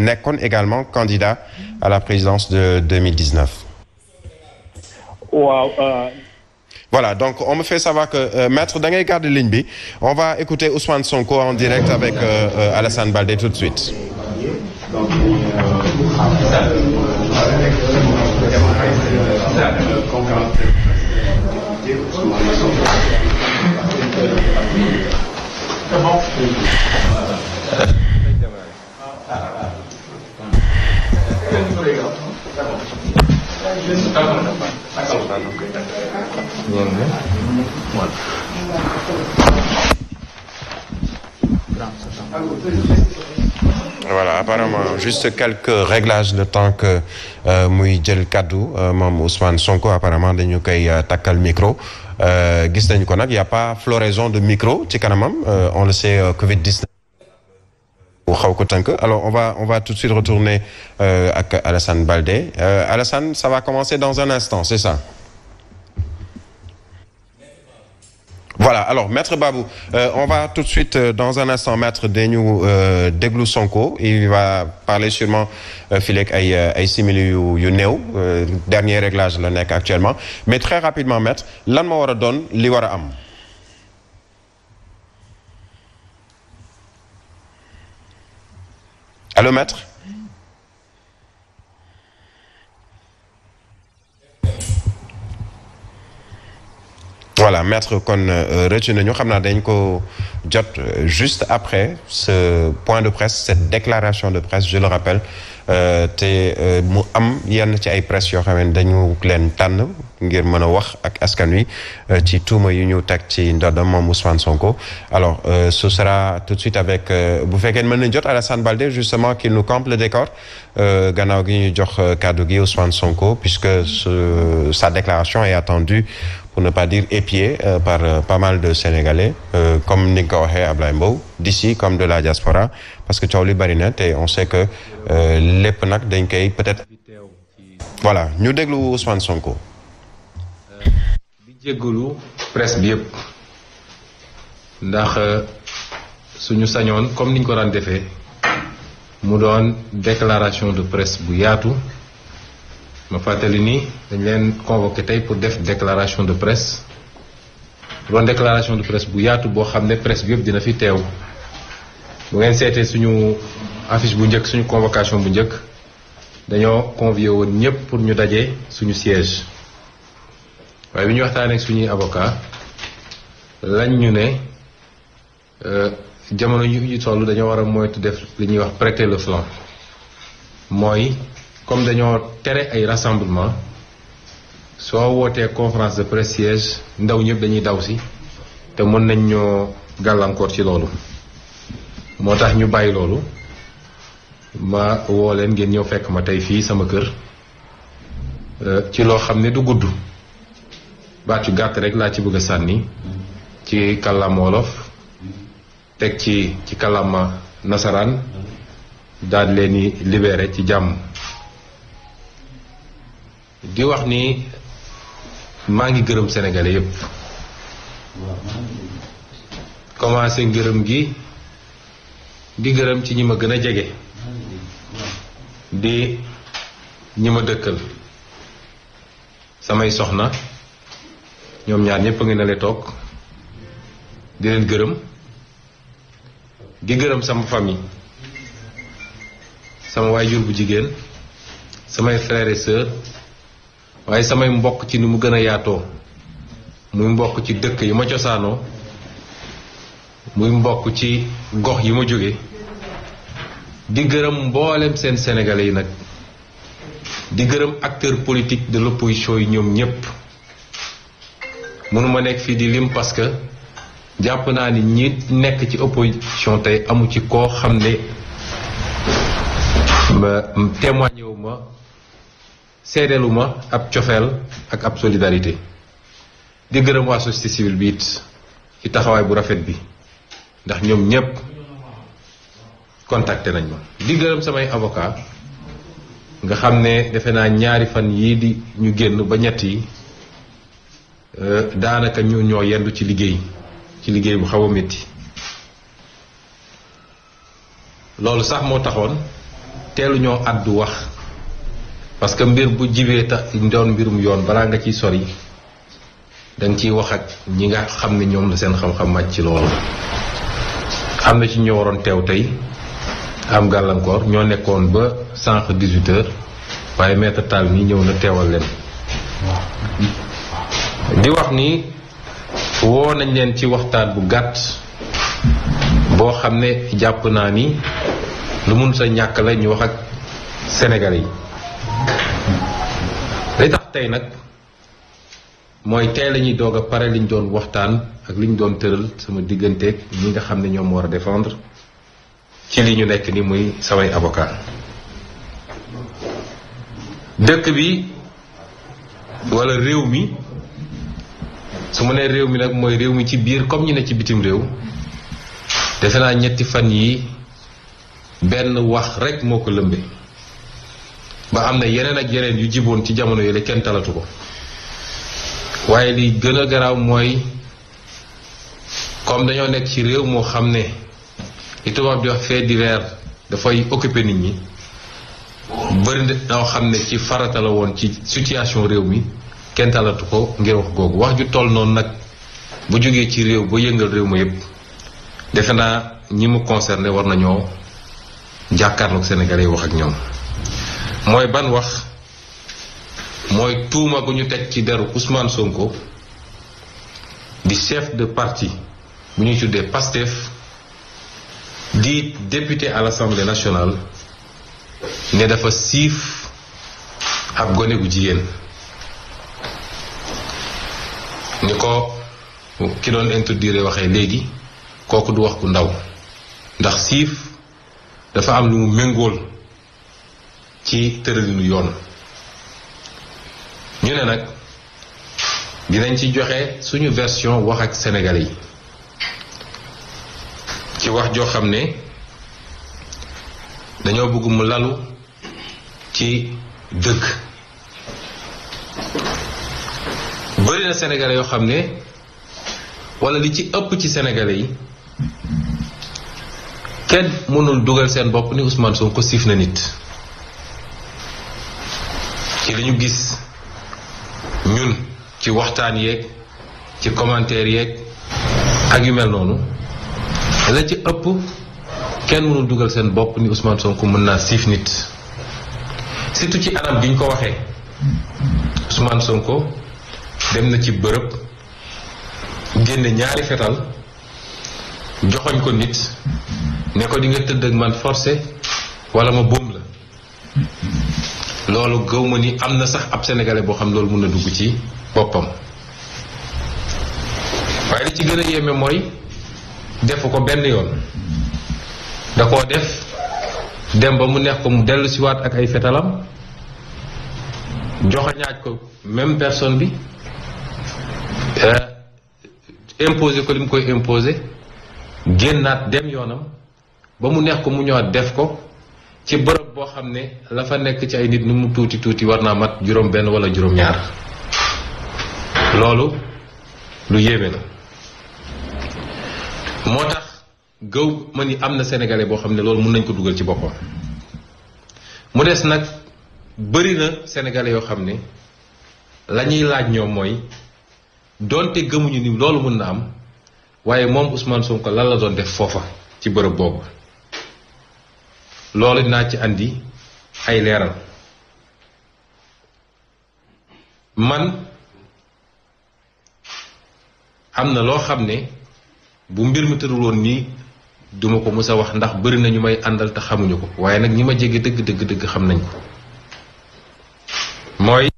nekkoon également candidat à la présidence de 2019. waaw. Voilà, donc on me fait savoir que maître da ngay garder ligne bi on va écouter Ousmane Sonko en direct avec Alassane Baldé tout de suite. Voilà, apparemment juste quelques réglages de temps que muy jël kaddu moom Ousmane Sonko apparemment dañu koy takkal micro gis nañu ko nag y a pas floraison de micro ci kanamam on le sait Covid-19 xaw ko tënk alors on va tout de suite retourner ak Alassane Baldé Alassane ça va commencer dans un instant c'est ça. Voilà alors maître Babou on va tout de suite dans un instant maître dañu déglu Sonko il va parler sûrement fileeg ay simili yu néew dernier réglage la nekk actuellement mais très rapidement maître lan moo war a doon li war a am. Allô maître. Voilà maître kon rëcc nañu xam naa dañ ko jot juste après ce point de presse cette déclaration de presse je le rappelle te mu am yenn ci ay presse yoo xam ne dañu leen tànn ngir mën a wax ak askan wi ci tuuma yu ñu teg ci ndoddam moom Ousmane Sonko alors ce sera tout de suite avec bu fekkee mën nañ jot Alassane Baldé justement qu'il nous campe le décor gannaaw gi ñu jox kàddu gi Ousmane Sonko puisque sa déclaration est attendue pour ne pas dire épié par pas mal de Sénégalais comme ni nga ko waxee Ablaye Mbow d'ici comme de la diaspora parce que coow li bari na te on sait que lépp nag dañ koy peut-être voilà ñu déglu Ousmane Sonko. di jéggalu presse bi yëpp ndax suñu sañoon comme niñ ko daan defee mu doon déclaration de presse bu yaatu. ma fàttali ni dañ leen convoqué tey pour def déclaration de presse doon déclaration de presse bu yaatu boo xam ne presse bi yëpp dina fi teew bu ngeen seetee suñu affiche bu njëkk suñu convocation bu njëkk dañoo convié woon ñëpp pour ñu daje suñu siège waaye bi ñu waxtaanee ak suñuy avocat lañ ñu ne jamono ñu toll dañoo war a moytu def li ñuy wax prêter le flanc mooy comme dañoo tere ay rassemblement soo wootee conférence de presse siège ndaw ñëpp dañuy daw si te mën nañ ñoo gàllankoor ci loolu moo tax ñu bàyyi loolu ma woo leen ngeen ñëw fekk ma tey fii sama kër ci loo xam ne du gudd baat yu gàtt rek laa ci bëgg a sànni ci kàllaama wolof teg ci kàllaama nasaraan daal leen di libéré ci jàmm di wax ni maa ngi gërëm sénégalais yépp commencé ngërëm gi di gërëm ci ñi ma gën a jege di ñi ma dëkkal samay soxna ñoom ñaar ñépp a ngi na le toog di leen gërëm di gërëm sama famille sama waajur bu jigéen samay frères et sœurs waaye samay mbokk ci ni mu gën a yaatoo muy mbokk ci dëkk yi ma cosaanoo muy mbokk ci gox yi ma jóge di gërëm mboolem seen sénégalais yi nag di gërëm acteurs politiques de l'opposition yi ñoom ñépp mënuma nekk fii di lim parce que jàpp naa ni ñi nekk ci opposition tey amu ci koo xam ne témoigné wu ma seedeelu ma ab cofeel ak ab solidarité di gërëm waa société civile bi it ci taxawaay bu rafet bi ndax ñoom ñépp contacté nañ ma di gërëm samay avocat nga xam ne defe naa ñaari fan yii di ñu génn ba ñett yi daanaka ñu ñoo yendu ci liggéey bu xaw a métti loolu sax moo taxoon teelu ñoo àddu wax parce que mbir bu jibee tax doon mbirum yoon balaa nga ciy sori danga ciy wax ak ñi nga xam ne ñoom la seen xam-xam màcc ci loolu. am na ci ñoo waroon teew tey am gàllankoor ñoo nekkoon ba sànq 18h waaye maître Tall mi ñëw na teewal leen. di wax ni woo nañ leen ci waxtaan bu gàtt boo xam ne jàpp naa ni lu mun sa ñàkk la ñu wax ak Sénégalais yi. li tax tey nag mooy tey la ñuy doog a pare liñ doon waxtaan ak liñ doon tëral sama digganteeg ñi nga xam ne ñoom moo war a défendre ci li ñu nekk ni muy samay avocat. dëkk bi walla réew mi su ma nee réew mi nag mooy réew mi ci biir comme ñu ne ci bitim réew defe naa ñetti fan yi benn wax rekk moo ko lëmbe ba am na yeneen ak yeneen yu jiboon ci jamono yooyu kenn talatu ko waaye li gën a garaaw mooy comme dañoo nekk ci réew moo xam ne li tubaab di wax fait divers dafay occuper nit ñi bëri na ñoo xam ne ci farata la woon ci situation réew mi kenn talatu ko ngir wax googu wax ju toll noonu nag bu jógee ci réew ba yëngal réew ma yépp defe naa ñi mu concerné war nañoo jàkkaarloog Sénégalais yi wax ak ñoom. mooy ban wax mooy tuuma gu ñu teg ci deru Ousmane Sonko di chef de parti bu ñuy tuddee PASTEF di député à l'Assemblée nationale ne dafa siif ab gone gu jigéen. ni ko ki doon introduire waxee léegi kooku du wax ku ndaw ndax siif dafa am lu mu méngool ci tëralinu yoon. ñu ne nag dinañ ci joxe suñu version wax ak Sénégalais yi ci wax joo xam ne dañoo bëgg mu lalu ci dëgg. bëri na Sénégalais yoo xam ne walla li ci ëpp ci Sénégalais yi kenn mënul dugal seen bopp ni Ousmane Sonko siif na nit. ci li ñu gis ñun ci waxtaan yeeg ci commentaire yeeg ak yu mel noonu la ci ëpp kenn mënul dugal seen bopp ni Ousmane Sonko mën naa siif nit. surtout ci anam gi ñu ko waxee Ousmane Sonko dem na ci bërëb génne ñaari fetal joxoñ ko nit ne ko di nga tëdd ak man forcé walla ma boom la. loolu gëw ma ni am na sax ab sénégalais boo xam loolu mën na dugg ci boppam. waaye li ci gën a yéeme mooy defu ko benn yoon da koo def dem ba mu neex ko mu dellu siwaat ak ay fetalam joxañaaj ko même personne bi imposé ko li mu koy imposé génnaat dem yoonam ba mu neex ko mu ñëwaat def ko ci bërëb boo xam ne la fa nekk ci ay nit nu mu tuuti tuuti war naa mat juróom benn wala juróom ñaar. loolu lu yéeme la moo tax gëw ma ni am na sénégalais boo xam ne loolu mën nañ ko dugal ci boppam. mu des nag bëri na sénégalais yoo xam ne la ñuy laaj ñoom mooy doonte gëmuñu ni loolu mën na am waaye moom Ousmane Sonko lan la doon def foofa ci bërëb boobu. loolu dinaa ci andi ay leeral. man am na loo xam ne bu mbir mi tërul woon nii duma ko mës a wax ndax bëri na ñu may àndal te xamuñu ko waaye nag ñi ma jege dëgg dëgg dëgg xam nañ ko mooy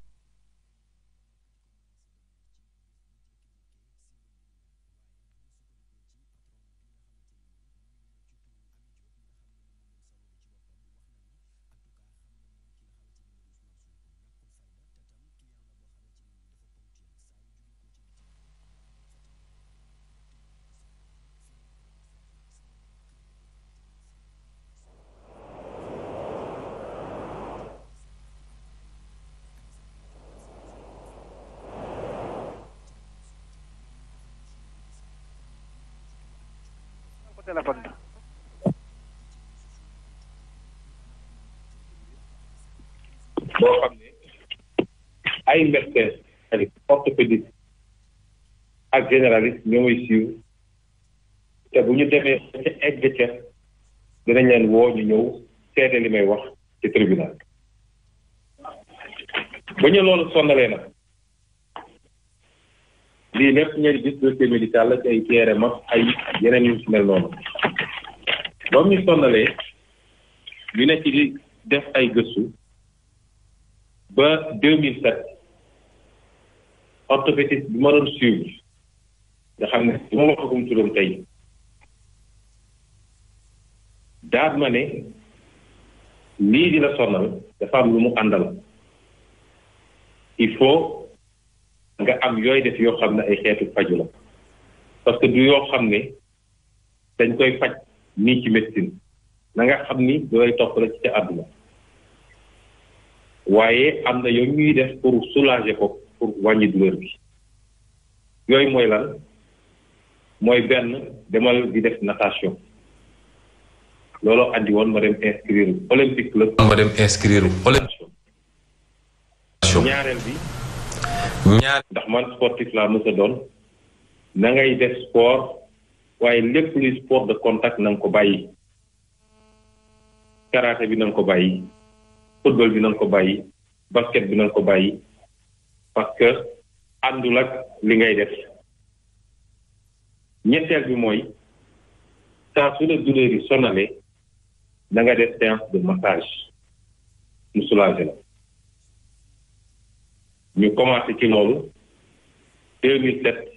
téléphone boo xam ne ay médecins ak orthopédistes ak généralistes ñoo may suivre te bu ñu demee ca egg ca dinañ leen woo ñu ñëw seede li may wax ci tribunal ba ñu loolu sonnalee nag lii lépp ñooy gis dossier médical la ci ay IRM ak ay yeneen yu si mel noonu ba mu ñu sonnalee ñu nekk di def ay gëstu ba 2007 orthopédiste bi ma doon suivre nga xam ne bu ma waxagum turam tey daal ma ne lii di la sonal dafa am lu mu àndal il faut nga am yooy def yoo xam ne ay xeetu faju la parce que du yoo xam ne dañ koy faj nii ci médecine na nga xam ni dooy topp la ci ca àdduna waaye am na yow ñuy def pour soulager ko pour wàññi douleur bi yooyu mooy lan mooy benn demal di def natation looloo andi woon ma dem inscrire olympique club. ma dem inscrire olympique. ñaareel bi. ndax man sportif laa mës a doon na ngay def sport waaye lépp luy sport de contact na nga ko bàyyi. karaté bi na nga ko bàyyi. football bi na nga ko bàyyi. basket bi na nga ko bàyyi. parce que àndul ak li ngay def. ñetteel bi mooy saa su la douleur yi sonalee da nga def séance de massage mu soulager la ñu commencé ci loolu 2007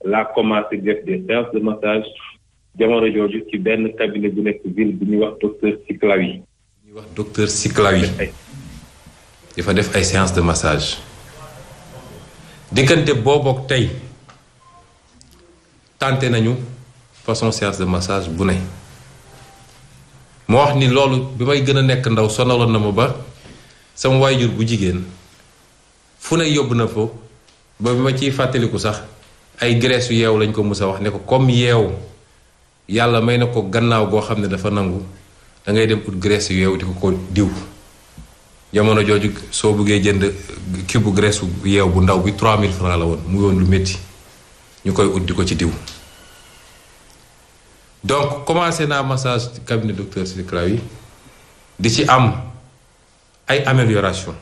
laa commencé def des séances de massage jamono jooju ci benn cabinet bu nekk ville bu ñuy wax docteur Siklawi. ñuy wax docteur Siklawi. dafa def ay séances de massage. diggante boobu ak tey tenté nañu façon séance de massage bu ne. moo wax ni loolu bi may gën a nekk ndaw sonaloon na ma ba sama waajur bu jigéen fu ne yóbbu na fa ba bi ma ciy fàttaliku sax ay graisse yu yeew lañ ko mus a wax ne ko comme yeew yàlla may na ko gannaaw goo xam ne dafa nangu da ngay dem ut graisse yu yeew di ko diw jamono jooju soo buggee jënd kii bu graisse bu yeew bu ndaw bi 3000 francs la woon mu woon lu métti ñu koy ut di ko ci diw. donc commencé naa massage cabinet docteur Siklawi di ci am ay amélioration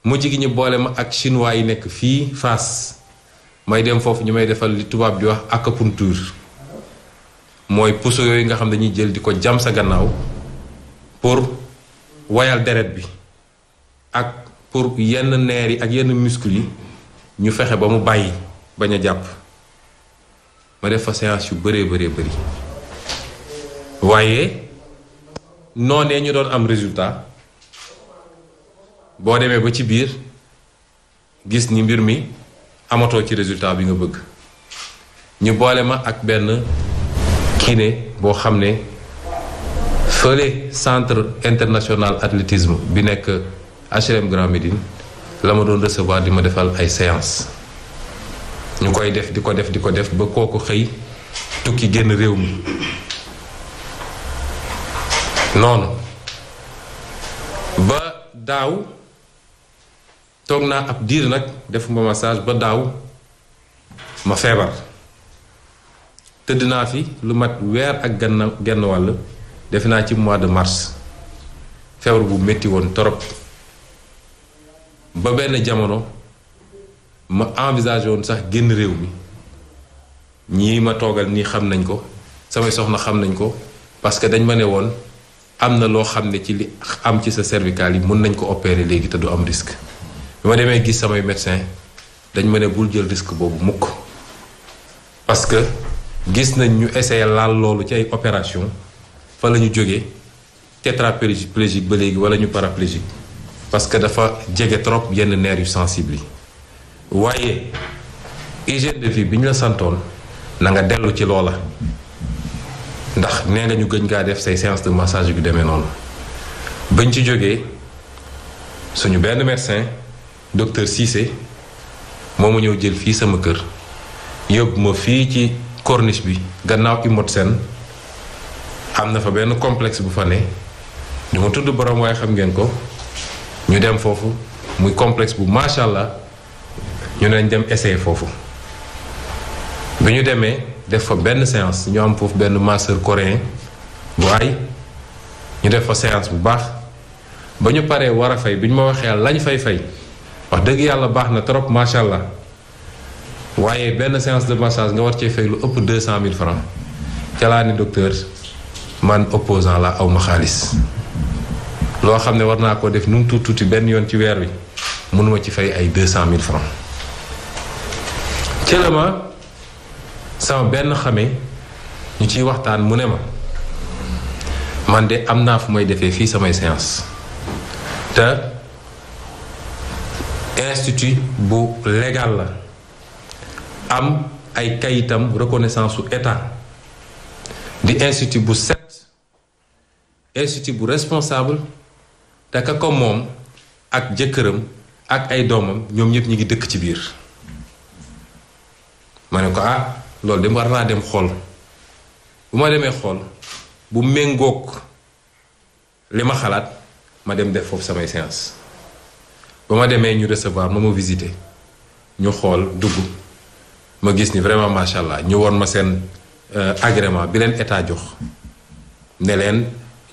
mujj gi ñu boole ma ak chinois yi nekk fii Fass may dem foofu ñu may defal li tubaab di wax acupuncture mooy puso yooyu nga xam dañuy jël di ko jam sa gannaaw pour wayal deret bi ak pour yenn neer yi ak yenn muscles yi ñu fexe ba mu bàyyi bañ a jàpp ma def fa séance yu bëree bëri waaye noonee ñu doon am résultat boo demee ba ci biir gis ni mbir mi amatoo ci résultat bi nga bëgg ñu boole ma ak benn kiné boo xam ne fële centre international athlétisme bi nekk HLM Grand Médine la ma doon recevoir di ma defal ay séance ñu koy def di ko def ba kooku xëy tukki génn réew mi noonu ba daaw toog naa ab diir nag defuma massage ba daaw ma feebar tëdd naa fi lu mat weer ak genn wàll defe naa ci mois de mars feebar bu metti woon torop ba benn jamono ma envisagé woon sax génn réew mi ñii ma toogal nii xam nañ ko samay soxna xam nañ ko parce que dañ ma ne woon am na loo xam ne ci li am ci sa cervical yi mën nañ ko opérer léegi te du am risque bi ma demee gis samay médecin dañ ma ne bul jël risque boobu mukk parce que gis nañ ñu essayer laal loolu ci ay opération fa la ñu jógee tétraplégique ba léegi wala ñu paraplégique parce que dafa jege trop yenn nerfs yu sensibles yi waaye hygiène de vie bi ñu la santoon na nga dellu ci loola ndax nee nga ñu gëj ngaa def say séance de massage yu demee noonu bañ ci jógee suñu benn médecin docteur Cissé moo ma ñëw jël fii sama kër yóbbu ma fii ci corniche bi gannaaw Imotsen am na fa benn complexe bu fa ne du ma tudd borom waaye xam ngeen ko ñu dem foofu muy complexe bu macha allah ñu nañ dem essayer foofu bi ñu demee def fa benn séance ñu am foofu benn masseur coréen bu ay ñu def fa séance bu baax ba ñu paree war a fay bi ñu ma waxee lañ fay wax dëgg yàlla baax na trop macha allah waaye benn séance de massage nga war cee fay lu ëpp 200 000 francs ca laa ni docteur man opposant la aw ma xaalis loo xam ne war naa ko def nu mu tuuti benn yoon ci weer wi mënuma ci fay ay 200 000 francs ci la ma sama benn xame ñu ciy waxtaan mu ne ma man de am naa fu may defee fii samay séance te institut bu légal la am ay kayitam reconnaissance su état di institut bu set institut bu responsable te ka ko moom ak jëkkëram ak ay doomam ñoom ñëpp ñi ngi dëkk ci biir ma ne ko loolu de war naa dem xool bu ma demee xool bu méngoog li ma xalaat ma dem def foofu samay séance ba ma demee ñu recevoir ma visité ñu xool dugg ma gis ni vraiment macha allah ñu woon ma seen agrément bi leen état jox ne leen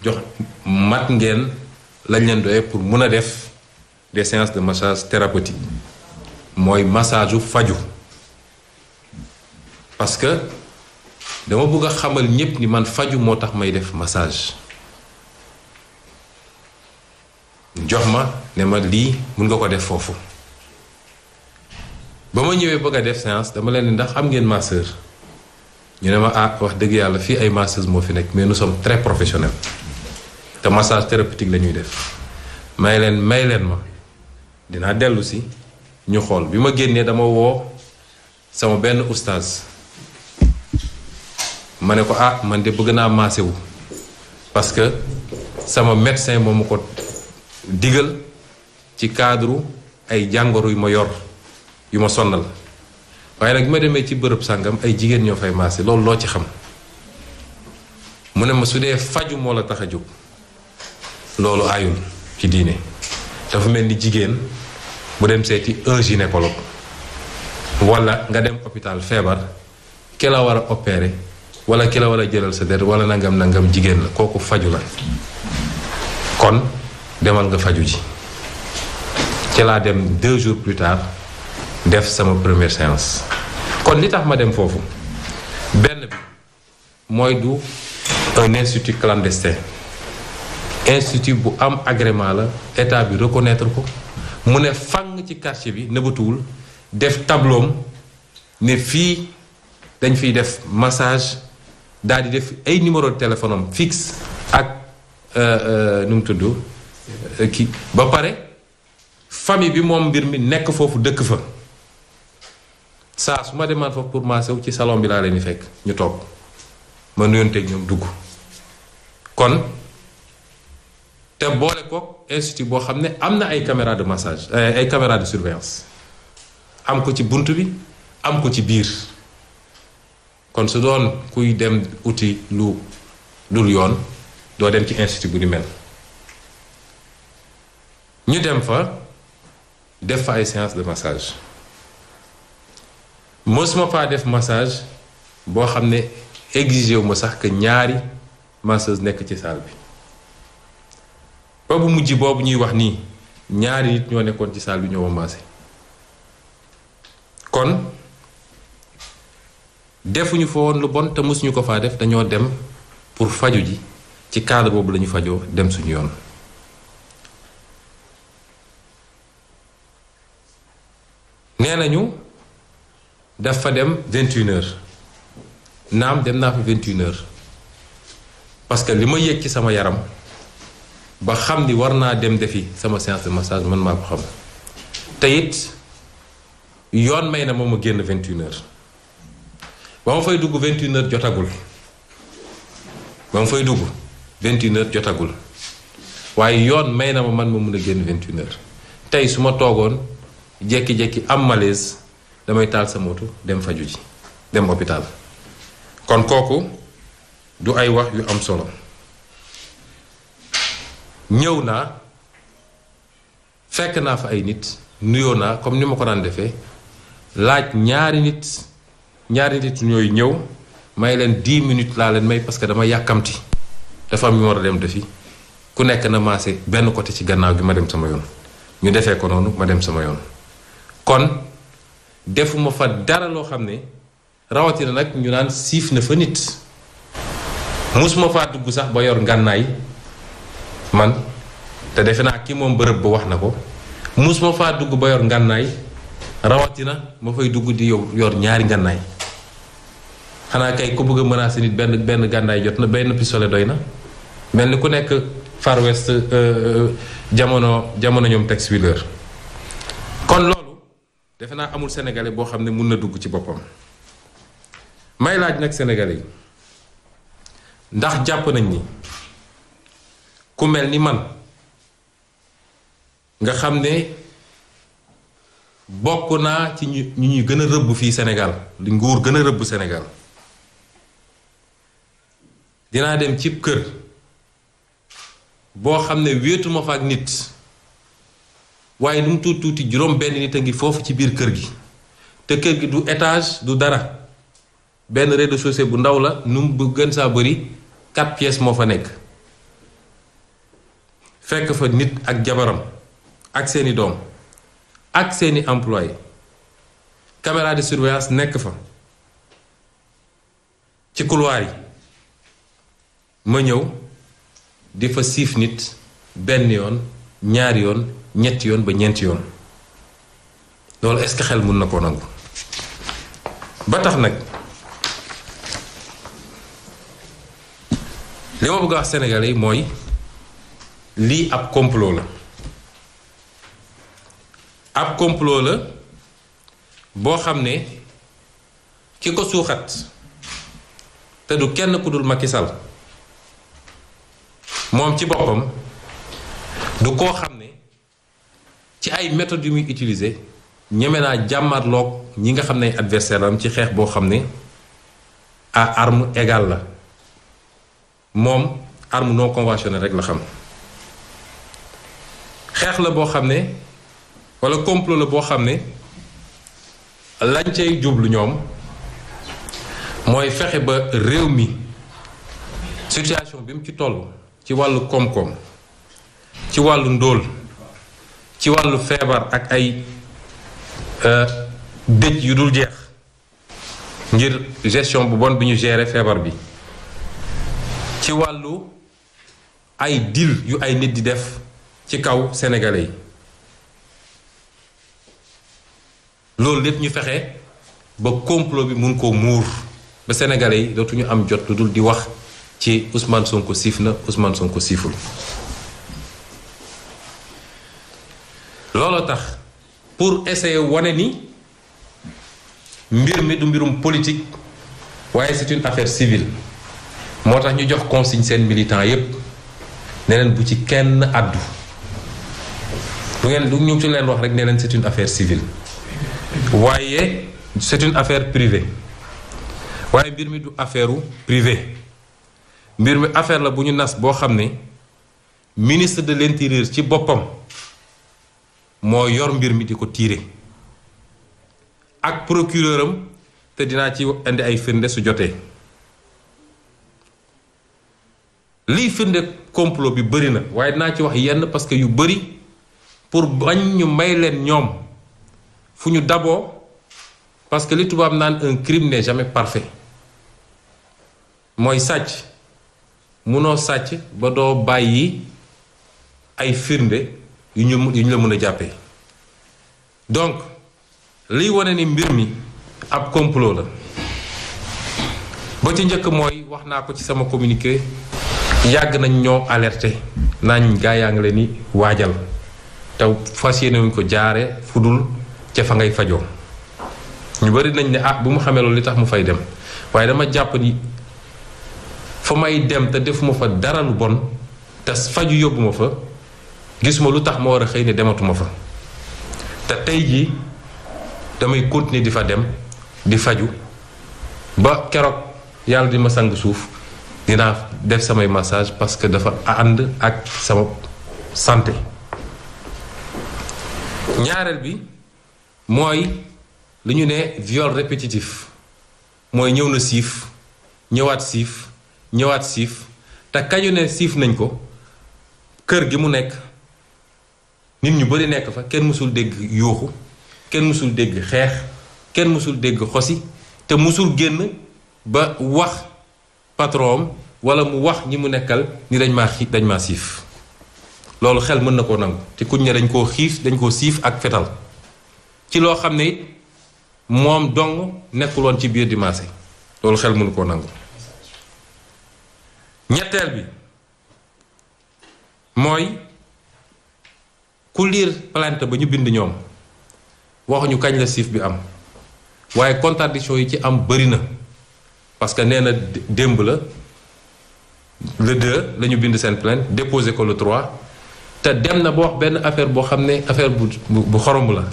jox mat ngeen lañ leen doyee pour mun a def des séances de massage thérapeutique mooy massage u faju parce que dama bëgg a xamal ñépp ni man faju moo tax may def massage jox ma ne ma lii mun nga ko def foofu ba ma ñëwee bëgg a def séance dama leen ni ndax am ngeen masseur ñu ne ma wax dëgg yàlla fii ay masseuse moo fi nekk mais nous sommes très professionnels te massage thérapeutique la ñuy def may leen ma dinaa dellu si ñu xool bi ma génnee dama woo sama benn oustaz ma ne ko man de bëgg naa maase wu parce que sama médecin moo ma ko digal ci cadre ay jàngoro yu ma yor yu ma sonnal waaye nag bi ma demee ci bërëb sàngam ay jigéen ñoo fay maase loolu loo ci xam mu ne ma su dee faju moo la tax a jóg loolu aayul ci diine dafa mel ni jigéen bu dem seeti un gynécologue wala nga dem hôpital feebar ki la war a opérer wala ki la war a jëlal sa der wala nangam jigéen la kooku faju la kon demal nga faju ji ci laa dem 2 jours plus tard def sama première séance kon li tax ma dem foofu benn bi mooy du un institut clandestin institut bu am agrément la état bi reconnaître ko mu ne fang ci quartier bi nëbatuwul def tableau ne fii dañ fiy def massage daal di def ay numéro de téléphone am fixe ak nu mu tudd kii ba pare famille bi moom mbir mi nekk foofu dëkk fa saa su ma demaan foofu pour massé wu ci salon bi laa leen di fekk ñu toog ma nuyonteeg ñoom dugg kon te boole ko institut boo xam ne am na ay caméra de massage ay caméra de surveillance am ko ci bunt bi am ko ci biir kon su doon kuy dem uti lu dul yoon doo dem ci institut bu ni mel ñu dem fa def fa ay séance de massage mosuma faa def massage boo xam ne exigé wu ma sax que ñaari masseuse nekk ci salle bi ba bu mujj boobu ñuy wax nii ñaari nit ñoo nekkoon ci salle bi ñoo ma massé kon defuñu fa woon lu bon te mosuñu ko faa def dañoo dem pour faju ji ci cadre boobu la ñu fajoo dem suñu yoon nee nañu dafa dem 21h naam dem naa fa 21h parce que li ma yëg ci sama yaram ba xam ni war naa dem defi sama séance de massage man maa ko xam te it yoon may na ma génn 21h ba ma fay dugg 21h jotagul ba ma fay dugg 21h jotagul waaye yoon may na ma mun a génn 21h tey su ma toogoon jékki-jékki am malaise damay taal sa moto dem faju ji dem hôpital kon kooku du ay wax yu am solo ñëw naa fekk naa fa ay nit nuyoo naa comme ni ma ko daan defee laaj ñaari nit ñooy ñëw may leen 10 minutes laa leen may parce que dama yàkkamti dafa am ñu war a dem defi ku nekk na maase benn côté ci gannaaw gi ma dem sama yoon ñu defee ko noonu ma dem sama yoon kon defuma fa dara loo xam ne rawatina nag ñu naan siif na fa nit musuma faa dugg sax ba yor ngànnaay man te defe naa ki moom bërëb ba wax na ko musuma faa dugg ba yor ngànnaay rawatina ma fay dugg di yor ñaari ngànnaay xanaa kay ku bëgg a menacer nit benn gànnaay jot na benn pistolet doy na mel ni ku nekk Far West jamono ñoom Tex Willer kon loolu defe naa amul sénégalais boo xam ne mun na dugg ci boppam may laaj nag sénégalais yi ndax jàpp nañ ni ku mel ni man nga xam ne bokk naa ci ñu ñuy gën a rëbb fii Sénégal li nguur gën a rëbb Sénégal dinaa dem cib kër boo xam ne wéetuma fa ak nit waaye lu mu tuuti tuuti juróom benn nit a ngi foofu ci biir kër gi te kër gi du étage du dara benn rez-de-chaussée bu ndaw la nu mu gën saa bëri 4 pièces moo fa nekk fekk fa nit ak jabaram ak seeni doom ak seeni employé caméra de surveillance nekk fa ci couloir yi ma ñëw di fa siif nit benn yoon ñaari yoon ñetti yoon ba ñeenti yoon loolu est-ce que xel mun na ko nangu ba tax nag li ma bëgg a wax Sénégalais yi mooy lii ab complot la ab complot la boo xam ne ki ko suuxat te du kenn ku dul Macky Sall moom ci boppam du koo xam ne ci ay méthodes yu muy utiliser ñeme naa jàmmarloog ñi nga xam ne adversaire am ci xeex boo xam ne à arme égale la moom arme non conventionnelle rek la xam xeex la boo xam ne walla complot la boo xam ne lañ cay jublu ñoom mooy fexe ba réew mi situation bi mu ci toll ci wàllu koom-koom ci wàllu ndóol ci wàllu feebar ak ay dëj yu dul jeex ngir gestion bu bon bi ñu gérer feebar bi ci wàllu ay deal yu ay nit di def ci kaw sénégalais yi loolu lépp ñu fexe ba complot bi mun koo muur ba sénégalais yi dootuñu am jot lu dul di wax ci Ousmane Sonko siif na Ousmane Sonko siiful looloo tax pour essayer wane ni mbir mi du mbirum politique waaye c'est une affaire civile moo tax ñu jox consigne seen militant yépp ne leen bu ci kenn addu du ñu ci leen wax rek ne leen c'est une affaire civile waaye c'est une affaire privée waaye mbir mi du affaire privée mbir mi affaire la bu ñu nas boo xam ne ministre de l'intérieur ci boppam moo yor mbir mi di ko tiire ak procureur am te dinaa ci indi ay firnde su jotee liy firnde complot bi bëri na waaye dinaa ci wax yenn parce que yu bëri pour bañ ñu may leen ñoom fu ñu daboo parce que li tubaab naan un crime n'est jamais parfait mooy sàcc munoo sàcc ba doo bàyyi ay firnde yu ñu la mën a jàppee donc liy wane ni mbir mi ab complot la ba ci njëkk mooy wax naa ko ci sama communiqué yàgg nañ ñoo alerté nañ gaa yaa ngi leen ni waajal te fas yéene wuñ ko jaare fu dul ca fa ngay fajoo ñu bari nañ ne bu mu xamee loolu li tax mu fay dem waaye dama jàpp ni fa may dem te defuma fa dara lu bon te faju yóbbuma fa gisuma lu tax ma war a xëy ne dematuma fa te tey jii damay continuer di fa dem di faju ba keroog yàlla di ma sang suuf dinaa def samay massage parce que dafa ànd ak sama santé ñaareel bi mooy lu ñu ne viol répétitif mooy ñëw na siif ñëwaat siif te kañu ne siif nañ ko kër gi mu nekk nit ñu bari nekk fa kenn mësul dégg yuuxu kenn mësul dégg xeex kenn mësul dégg xosi te mësul génn ba wax patron wala mu wax ñi mu nekkal ni dañ maa siif loolu xel mën na koo nangu te kuñ ne dañ koo siif ak fetal ci loo xam ne it moom dong nekkul woon ci biir di maase loolu xel mënu koo nangu. ñetteel bi mooy ku liir plainte ba ñu bind ñoom waxuñu kañ la siif bi am waaye contradiction yi ci am bëri na parce que nee na démb la le 2 la ñu bind seen plainte déposé ko le 3 te dem na ba wax benn affaire boo xam ne affaire bu xorom la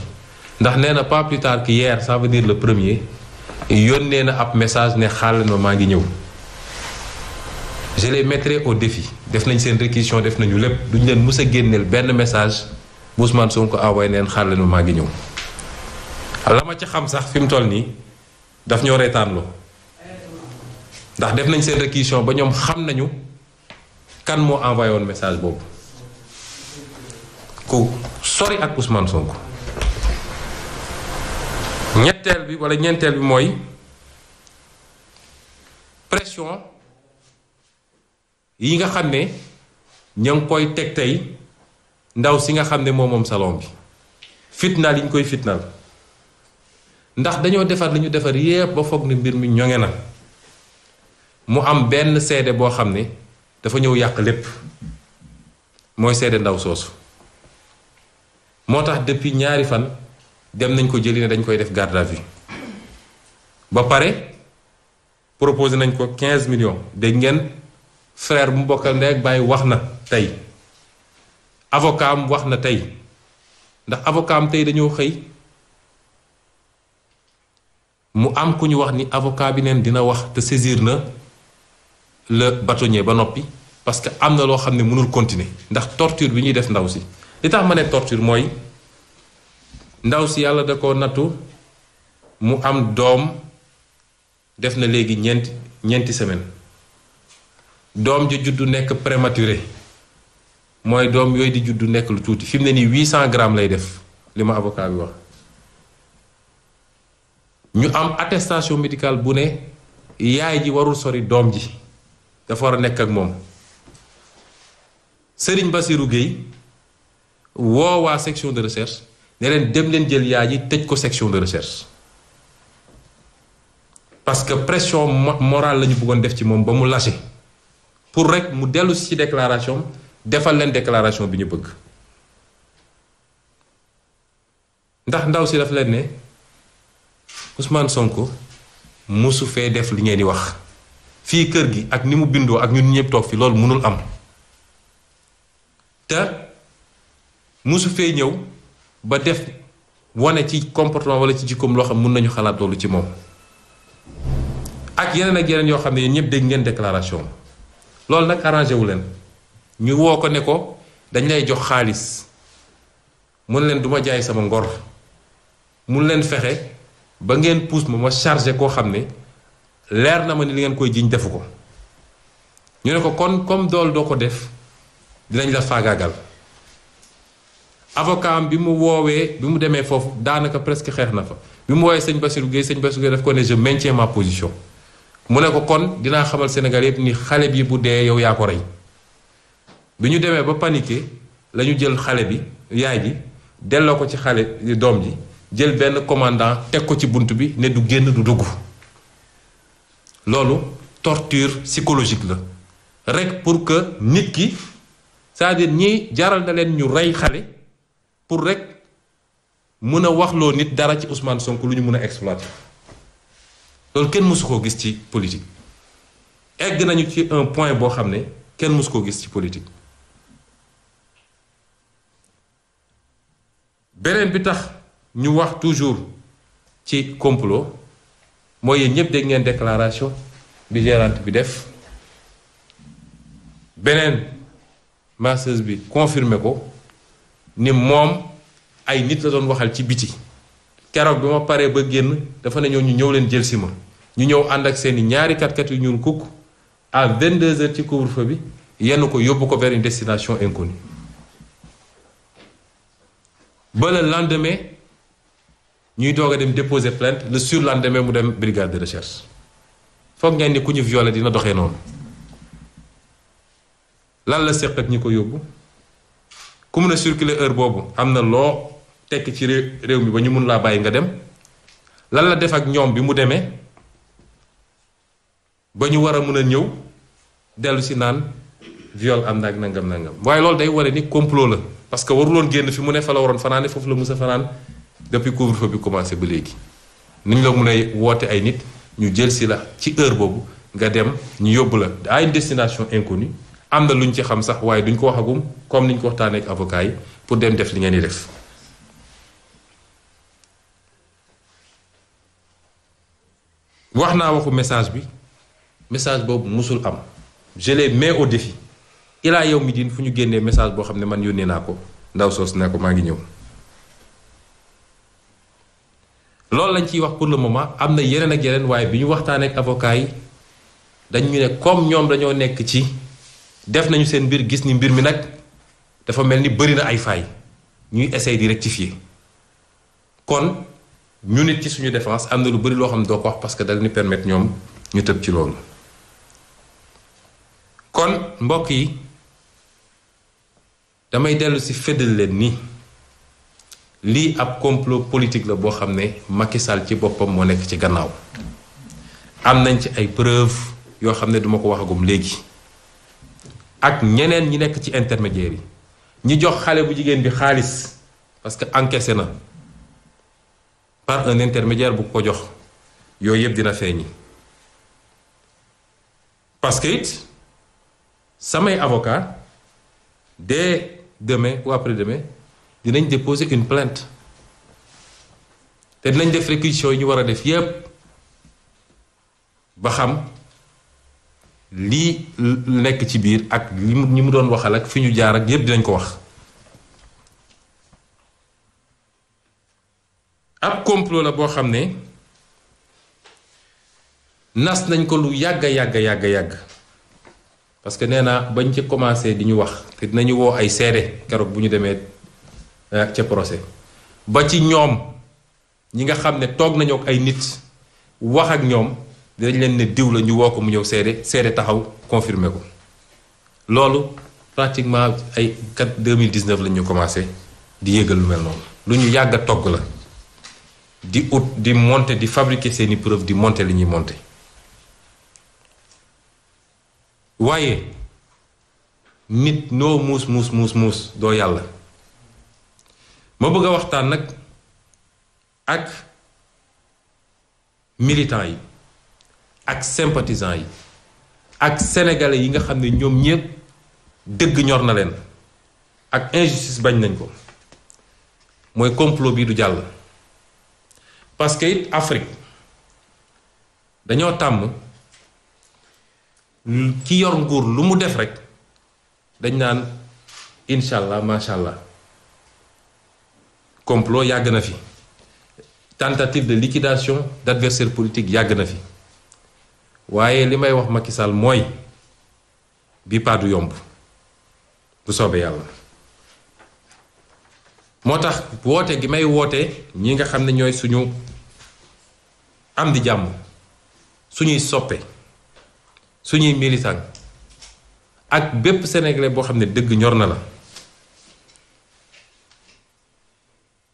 ndax nee na pas plus tard que hier ça veut dire le 1er yónnee na ab message ne xaaral ma maa ngi ñëw. je les mettrai au défi def nañ seen réquisition def nañu lépp duñ leen mus a génneel benn message bu Ousmane Sonko envoyé neen xaar leen maa ngi ñëw la ma ci xam sax fi mu toll nii daf ñoo reetaanloo ndax def nañ seen réquisition ba ñoom xam nañu kan moo envoyé woon message boobu ku sori ak Ousmane Sonko. ñeenteel bi mooy pression yi nga xam ne ña ngi koy teg tey ndaw si nga xam ne moom salon bi fitnaal yi ñu koy fitnaal ndax dañoo defar li ñu defar yépp ba foog ne mbir mi ñoŋe na mu am benn seede boo xam ne dafa ñëw yàq lépp mooy seede ndaw soosu moo tax depuis ñaari fan dem nañ ko jëli ne dañ koy def garde à vue ba pare proposé nañ ko 15 millions dégg ngeen frère bu mu bokkal ndey ak bàyyi wax na tey avocat am wax na tey ndax avocat am tey dañoo xëy mu am ku ñu wax ni avocat bi neen dina wax te saisir na le bâtonnier ba noppi parce que am na loo xam ne mënul continuer ndax torture bi ñuy def ndaw si li tax ma ne torture mooy ndaw si yàlla da ko nattu mu am doom def na léegi ñeenti semaine doom ji juddu nekk prématuré mooy doom yooyu di juddu nekk lu tuuti fi mu ne nii 800 grammes lay def li ma avocat bi wax ñu am attestation médicale bu ne yaay ji warul sori doom ji dafa war a nekk ak moom Serigne Bassirou Gueye woo waa section de recherche ne leen dem leen jël yaay ji tëj ko section de recherche parce que pression morale la ñu bëggoon def ci moom ba mu lâché pour rek mu dellu ci déclaration defal leen déclaration bi ñu bëgg ndax ndaw si daf leen ne Ousmane Sonko musu fee def li ngeen di wax fii kër gi ak ni mu bindoo ak ñun ñëpp toog fi loolu mënul am te musu fee ñëw ba def wane ci comportement wala ci jikkoom loo xam mun nañu xalaat loolu ci moom ak yeneen yoo xam ne yéen ñëpp dégg ngeen déclaration loolu nag arrangé wu leen ñu woo ko ne ko dañ lay jox xaalis mun leen duma jaay sama ngor mun leen fexe ba ngeen pousse ma chargé koo xam ne leer na ma ni li ngeen koy jiñ defu ko ñu ne ko kon comme dool doo ko def dinañ la faagaagal avocat am bi mu woowee bi mu demee foofu daanaka presque xeex na fa bi mu woowee sëñ Bassirou Gueye daf ko ne je maintiens ma position mu ne ko kon dinaa xamal Sénégal yépp ni xale bi bu dee yow yaa ko rey bi ñu demee ba paniqué la ñu jël xale bi yaay ji delloo ko ci xale doom ji jël benn commandant teg ko ci bunt bi ne du génn du dugg loolu torture psychologique la rek pour que nit ki c'est-à-dire ñii jaral na leen ñu rey xale pour rek mën a waxloo nit dara ci Ousmane Sonko lu ñu mën a exploiter loolu kenn mësu koo gis ci politique egg nañu ci un point boo xam ne kenn mësu koo gis ci politique beneen bi tax ñu wax toujours ci complot mooy yéen ñëpp dégg ngeen déclaration bi gérante bi def beneen masseuse bi confirmé ko ni moom ay nit la doon waxal ci biti keroog bi ma paree ba génn dafa ne ñu ñëw leen jël si ma ñu ñëw ànd ak seeni ñaari kat yu ñuul kukk à 22h ci couvre-feu bi yenn ko yóbbu ko vers une destination inconnue ba le lendemain ñuy doog a dem déposer plainte le surlendemain mu dem brigade de recherche foog ngeen ni ku ñu violé dina doxee noonu lan la séq ak ñi ko yóbbu ku mun a circuler heure boobu am na loo tekk ci réew mi ba ñu mun laa bàyyi nga dem lan la def ak ñoom bi mu demee ba ñu war a mun a ñëw dellu si naan viol am na ak nangam waaye loolu day ware ni complot la parce que waruloon génn fi mu ne fa la waroon fanaane foofu la mus a fanaan depuis couvre-feu bi commencé ba léegi ni ñu la mun a woote ay nit ñu jël si la ci heure boobu nga dem ñu yóbbu la à une destination inconnue am na lu ñu ci xam sax waaye duñ ko waxagum comme ni ñu ko waxtaanee ak avocat yi pour dem def li ngeen di def. wax naa waxu message bi message boobu musul am je les mets au défi ilaa yow mi diin fu ñu génnee message boo xam ne man yónnee naa ko ndaw soos ne ko maa ngi ñëw. loolu lañ ciy wax pour le moment am na yeneen ak yeneen waaye bi ñu waxtaanee ak avocat yi dañ ñu ne comme ñoom dañoo nekk ci def nañu seen mbir gis ni mbir mi nag dafa mel ni bëri na ay failles ñuy essayer di rectifier kon ñu nit ci suñu défense am na lu bëri loo xam ne doo ko wax parce que dal ni permettre ñoom ñu tëb ci loolu. kon mbokk yi damay dellu si feddal leen ni lii ab complot politique la boo xam ne Macky Sall ci boppam moo nekk ci gannaaw am nañ ci ay preuve yoo xam ne duma ko waxagum léegi ak ñeneen ñi nekk ci intermédiaire yi ñi jox xale bu jigéen bi xaalis parce que encaissé na par un intermédiaire bu ko jox yooyu yëpp dina feeñi parce que it samay avocat dès demain ou après-demain dinañ déposer une plainte te dinañ def réquisition yi ñu war a def yépp ba xam lii nekk ci biir ak ñi mu doon waxal ak fi ñu jaar ak yépp dinañ ko wax. ab complot la boo xam ne nas nañ ko lu yàgg parce que nee naa bañ ci commencé di ñu wax te dinañu woo ay seede keroog bu ñu demee ca procès ba ci ñoom ñi nga xam ne toog nañu ak ay nit wax ak ñoom dinañ leen ne diw la ñu woo ko mu ñëw seede taxaw confirmer ko loolu pratiquement ay 2019 la ñu commencé di yëgal lu mel noonu lu ñu yàgg a togg la di ut di monter di fabriquer seeni preuve di monter li ñuy monter waaye nit noo muus doo yàlla ma bëgg a waxtaan nag ak militants yi ak sympathisants yi ak sénégalais yi nga xam ne ñoom ñépp dëgg ñor na leen ak injustice bañ nañ ko mooy complot bii du jàll parce que it Afrique dañoo tàmm ki yor nguur lu mu def rek dañ naan incha allah macha allah complot yàgg na fi tentative de liquidation d'adversaire politique yàgg na fi waaye li may wax Macky Sall mooy bi pas du yomb bu soobee yàlla moo tax woote gi may woote ñi nga xam ne ñooy suñu am di jàmm suñuy soppe suñuy militant ak bépp sénégalais boo xam ne dëgg ñor na la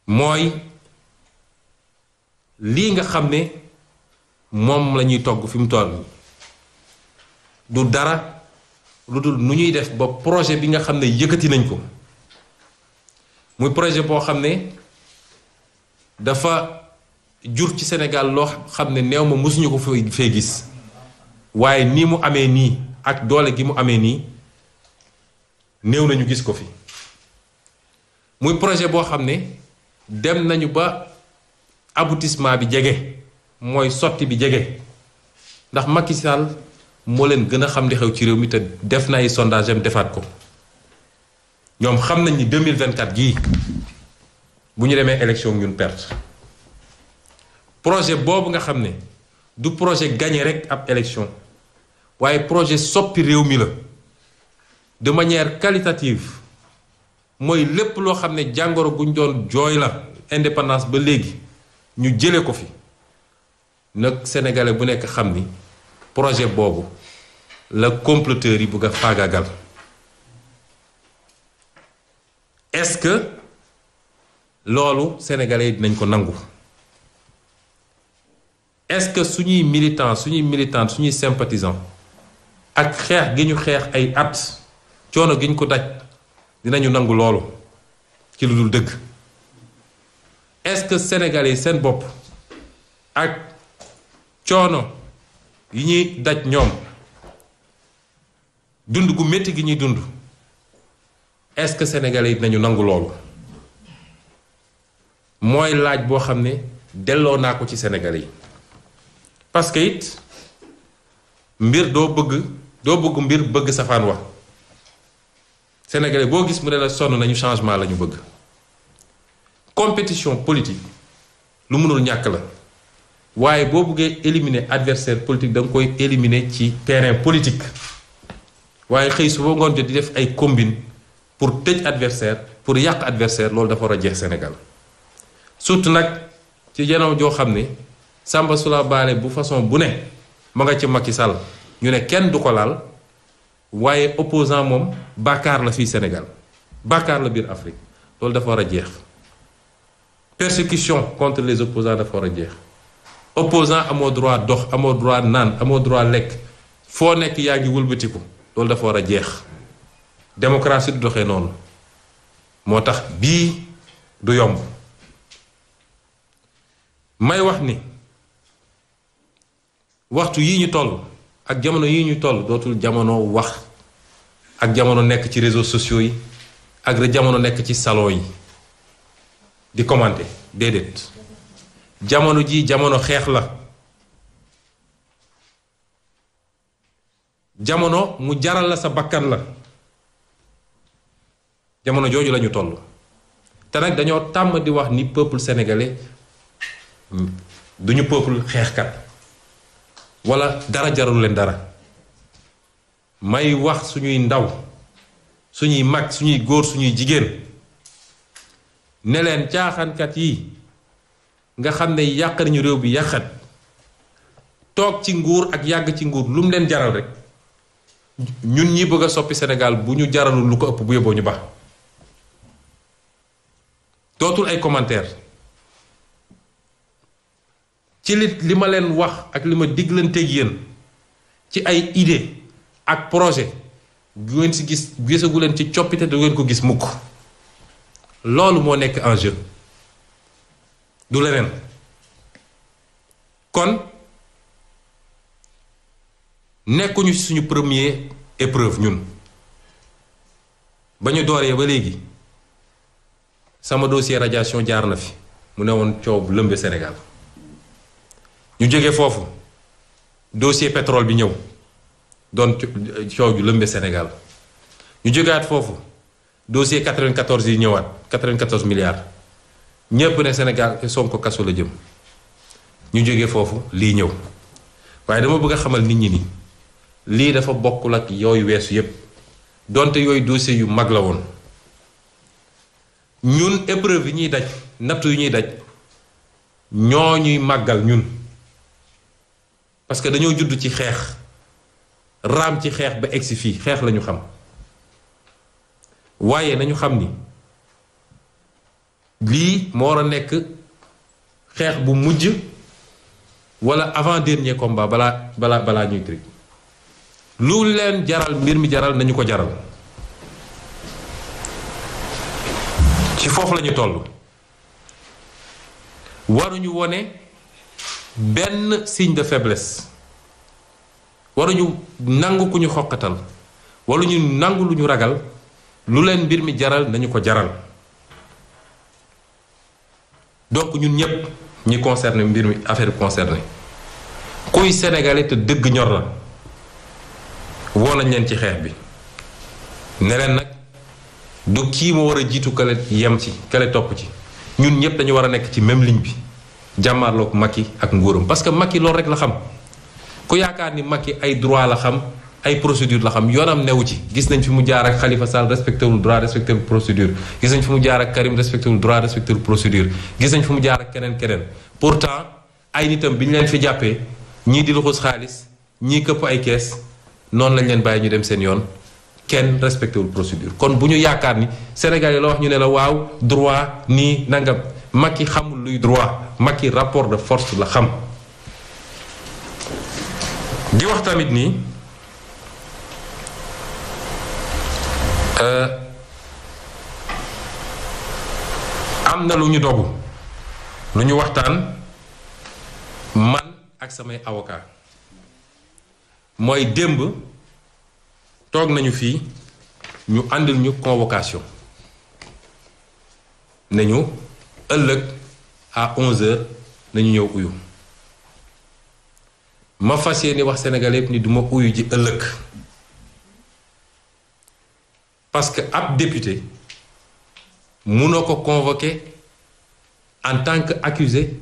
mooy lii nga xam ne moom la ñuy togg fi mu toll du dara lu dul nu ñuy def ba projet bi nga xam ne yëkkati nañ ko muy projet boo xam ne dafa jur ci Sénégal loo xam ne néew ma mosuñu ko fee gis waaye nii mu amee nii ak doole gi mu amee nii néew nañu gis ko fi muy projet boo xam ne dem nañu ba aboutissement bi jege mooy sotti bi jege ndax Macky Sall moo leen gën a xam li xew ci réew mi te def na ay sondage am defaat ko ñoom xam nañ ni 2024 gii bu ñu demee élection ñun perte projet boobu nga xam ne du projet gagné rek ab élection waaye projet soppi réew mi la de manière qualitative mooy lépp loo xam ne jàngoro guñ doon jooy la indépendance ba léegi ñu jële ko fi nag sénégalais bu nekk xam ni projet boobu la comploteurs yi bëgg a faagaagal est-ce que loolu sénégalais yi dinañ ko nangu est-ce que suñuy militants suñuy militantes suñuy sympathisants ak xeex gi ñu xeex ay at coono gi ñu ko daj dinañu nangu loolu ci lu dul dëgg est-ce que sénégalais yi seen bopp ak coono yi ñuy daj ñoom dund gu métti gi ñuy dund est-ce que sénégalais yi dinañu nangu loolu mooy laaj boo xam ne delloo naa ko ci sénégalais yi parce que it mbir doo bëgg mbir bëgg safaan wax sénégalais boo gis mu ne la sonn nañu changement la ñu bëgg compétition politique lu mënul ñàkk la waaye boo bëggee éliminer adversaire politique da nga koy éliminer ci terrain politique waaye xëy su ba ngoon jot di def ay combine pour tëj adversaire pour yàq adversaire loolu dafa war a jeex Sénégal surtout nag ci jamono joo xam ne Samba Sula Baale bu façon bu ne ma nga ci Macky Sall ñu ne kenn du ko laal waaye opposant moom bàkkaar la fii Sénégal bàkkaar la biir Afrique loolu dafa war a jeex persécution contre les opposants dafa war a jeex opposant amoo droit dox amoo droit naan amoo droit lekk foo nekk yaa ngi wëlbatiku loolu dafa war a jeex démocratie du doxee noonu moo tax bii du yomb may wax ni waxtu yii ñu toll ak jamono yii ñu toll dootul jamono wax ak jamono nekk ci réseaux sociaux yi ak jamono nekk ci salon yi di commenter déedéet jamono ji jamono xeex la jamono mu jaral la sa bakkan la jamono jooju lañu toll te nag dañoo tàmm di wax ni peuple sénégalais duñu peuple xeexkat wala dara jarul leen dara may wax suñuy ndaw suñuy mag suñuy góor suñuy jigéen ne leen caaxaankat yi nga xam ne yàq nañu réew bi yàqat toog ci nguur ak yàgg ci nguur lu mu leen jaral rek ñun ñi bëgg a soppi Sénégal bu ñu jaralul lu ko ëpp bu yóbboo ñu baax dootul ay commentaire ci li ma leen wax ak li ma diglanteeg yéen ci ay idée ak projet bu ngeen si gisagu leen ci coppite du ngeen ko gis mukk loolu moo nekk en jeu du leneen kon nekkuñu suñu premier épreuve ñun ba ñu dooree ba léegi sama dossier radiation jaar na fi mu ne woon coow bu lëmbe Sénégal ñu jógee foofu dossier pétrole bi ñëw doon coow ju lëmbe Sénégal ñu jógaat foofu dossier 94 yi ñëwaat 94 milliards ñépp ne Sénégal Sonko kaso la jëm ñu jógee foofu lii ñëw waaye dama bëgg a xamal nit ñi ni lii dafa bokkul ak yooyu weesu yépp donte yooyu dossier yu mag la woon ñun épreuve yi ñuy daj nattu yu ñuy daj ñoo ñuy màggal ñun parce que dañoo judd ci xeex raam ci xeex ba egsi fii xeex lañu xam waaye nañu xam ni lii moo war a nekk xeex bu mujj wala avant dernier combat balaa ñuy tri lu leen jaral mbir mi jaral nañu ko jaral ci foofu lañu toll waruñu wone benn signe de faiblesse waruñu nangu ku ñu xoqatal waruñu nangu lu ñu ragal lu leen mbir mi jaral nañu ko jaral donc ñun ñépp ñi concerné mbir mi affaire bi concerné kuy sénégalais te dëgg ñor la woo nañ leen ci xeex bi ne leen nag du kii moo war a jiitu kale yem ci kale topp ci ñun ñëpp dañu war a nekk ci même ligne bi jàmmaarloog Macky ak nguuram parce que Macky loolu rek la xam ku yaakaar ni Macky ay droit la xam ay procédure la xam yoonam newu ci gis nañ fi mu jaar ak Khalifa Sall respecté wul droit respecté wul procédure gis nañ fi mu jaar ak Karim respecté wul droit respecté wul procédure gis nañ fi mu jaar ak keneen pourtant ay nitam bi ñu leen fi jàppee ñii di luxus xaalis ñii këpp ay kees noonu lañ leen bàyyi ñu dem seen yoon kenn respecté wul procédure kon bu ñu yaakaar ni Sénégal yi la wax ñu ne la waaw droit nii nangam Macky xamul luy droit Macky rapport de force la xam di wax tamit nii am na lu ñu dogu lu ñu waxtaan man ak samay avocat mooy démb toog nañu fii ñu àndil ñu convocation nañu ëllëg à 11h nañu ñëw uyu ma fas yéene wax Sénégalais yëpp ni duma uyu ji ëllëg parce que ab député mënoo ko convoquer en tant que accusé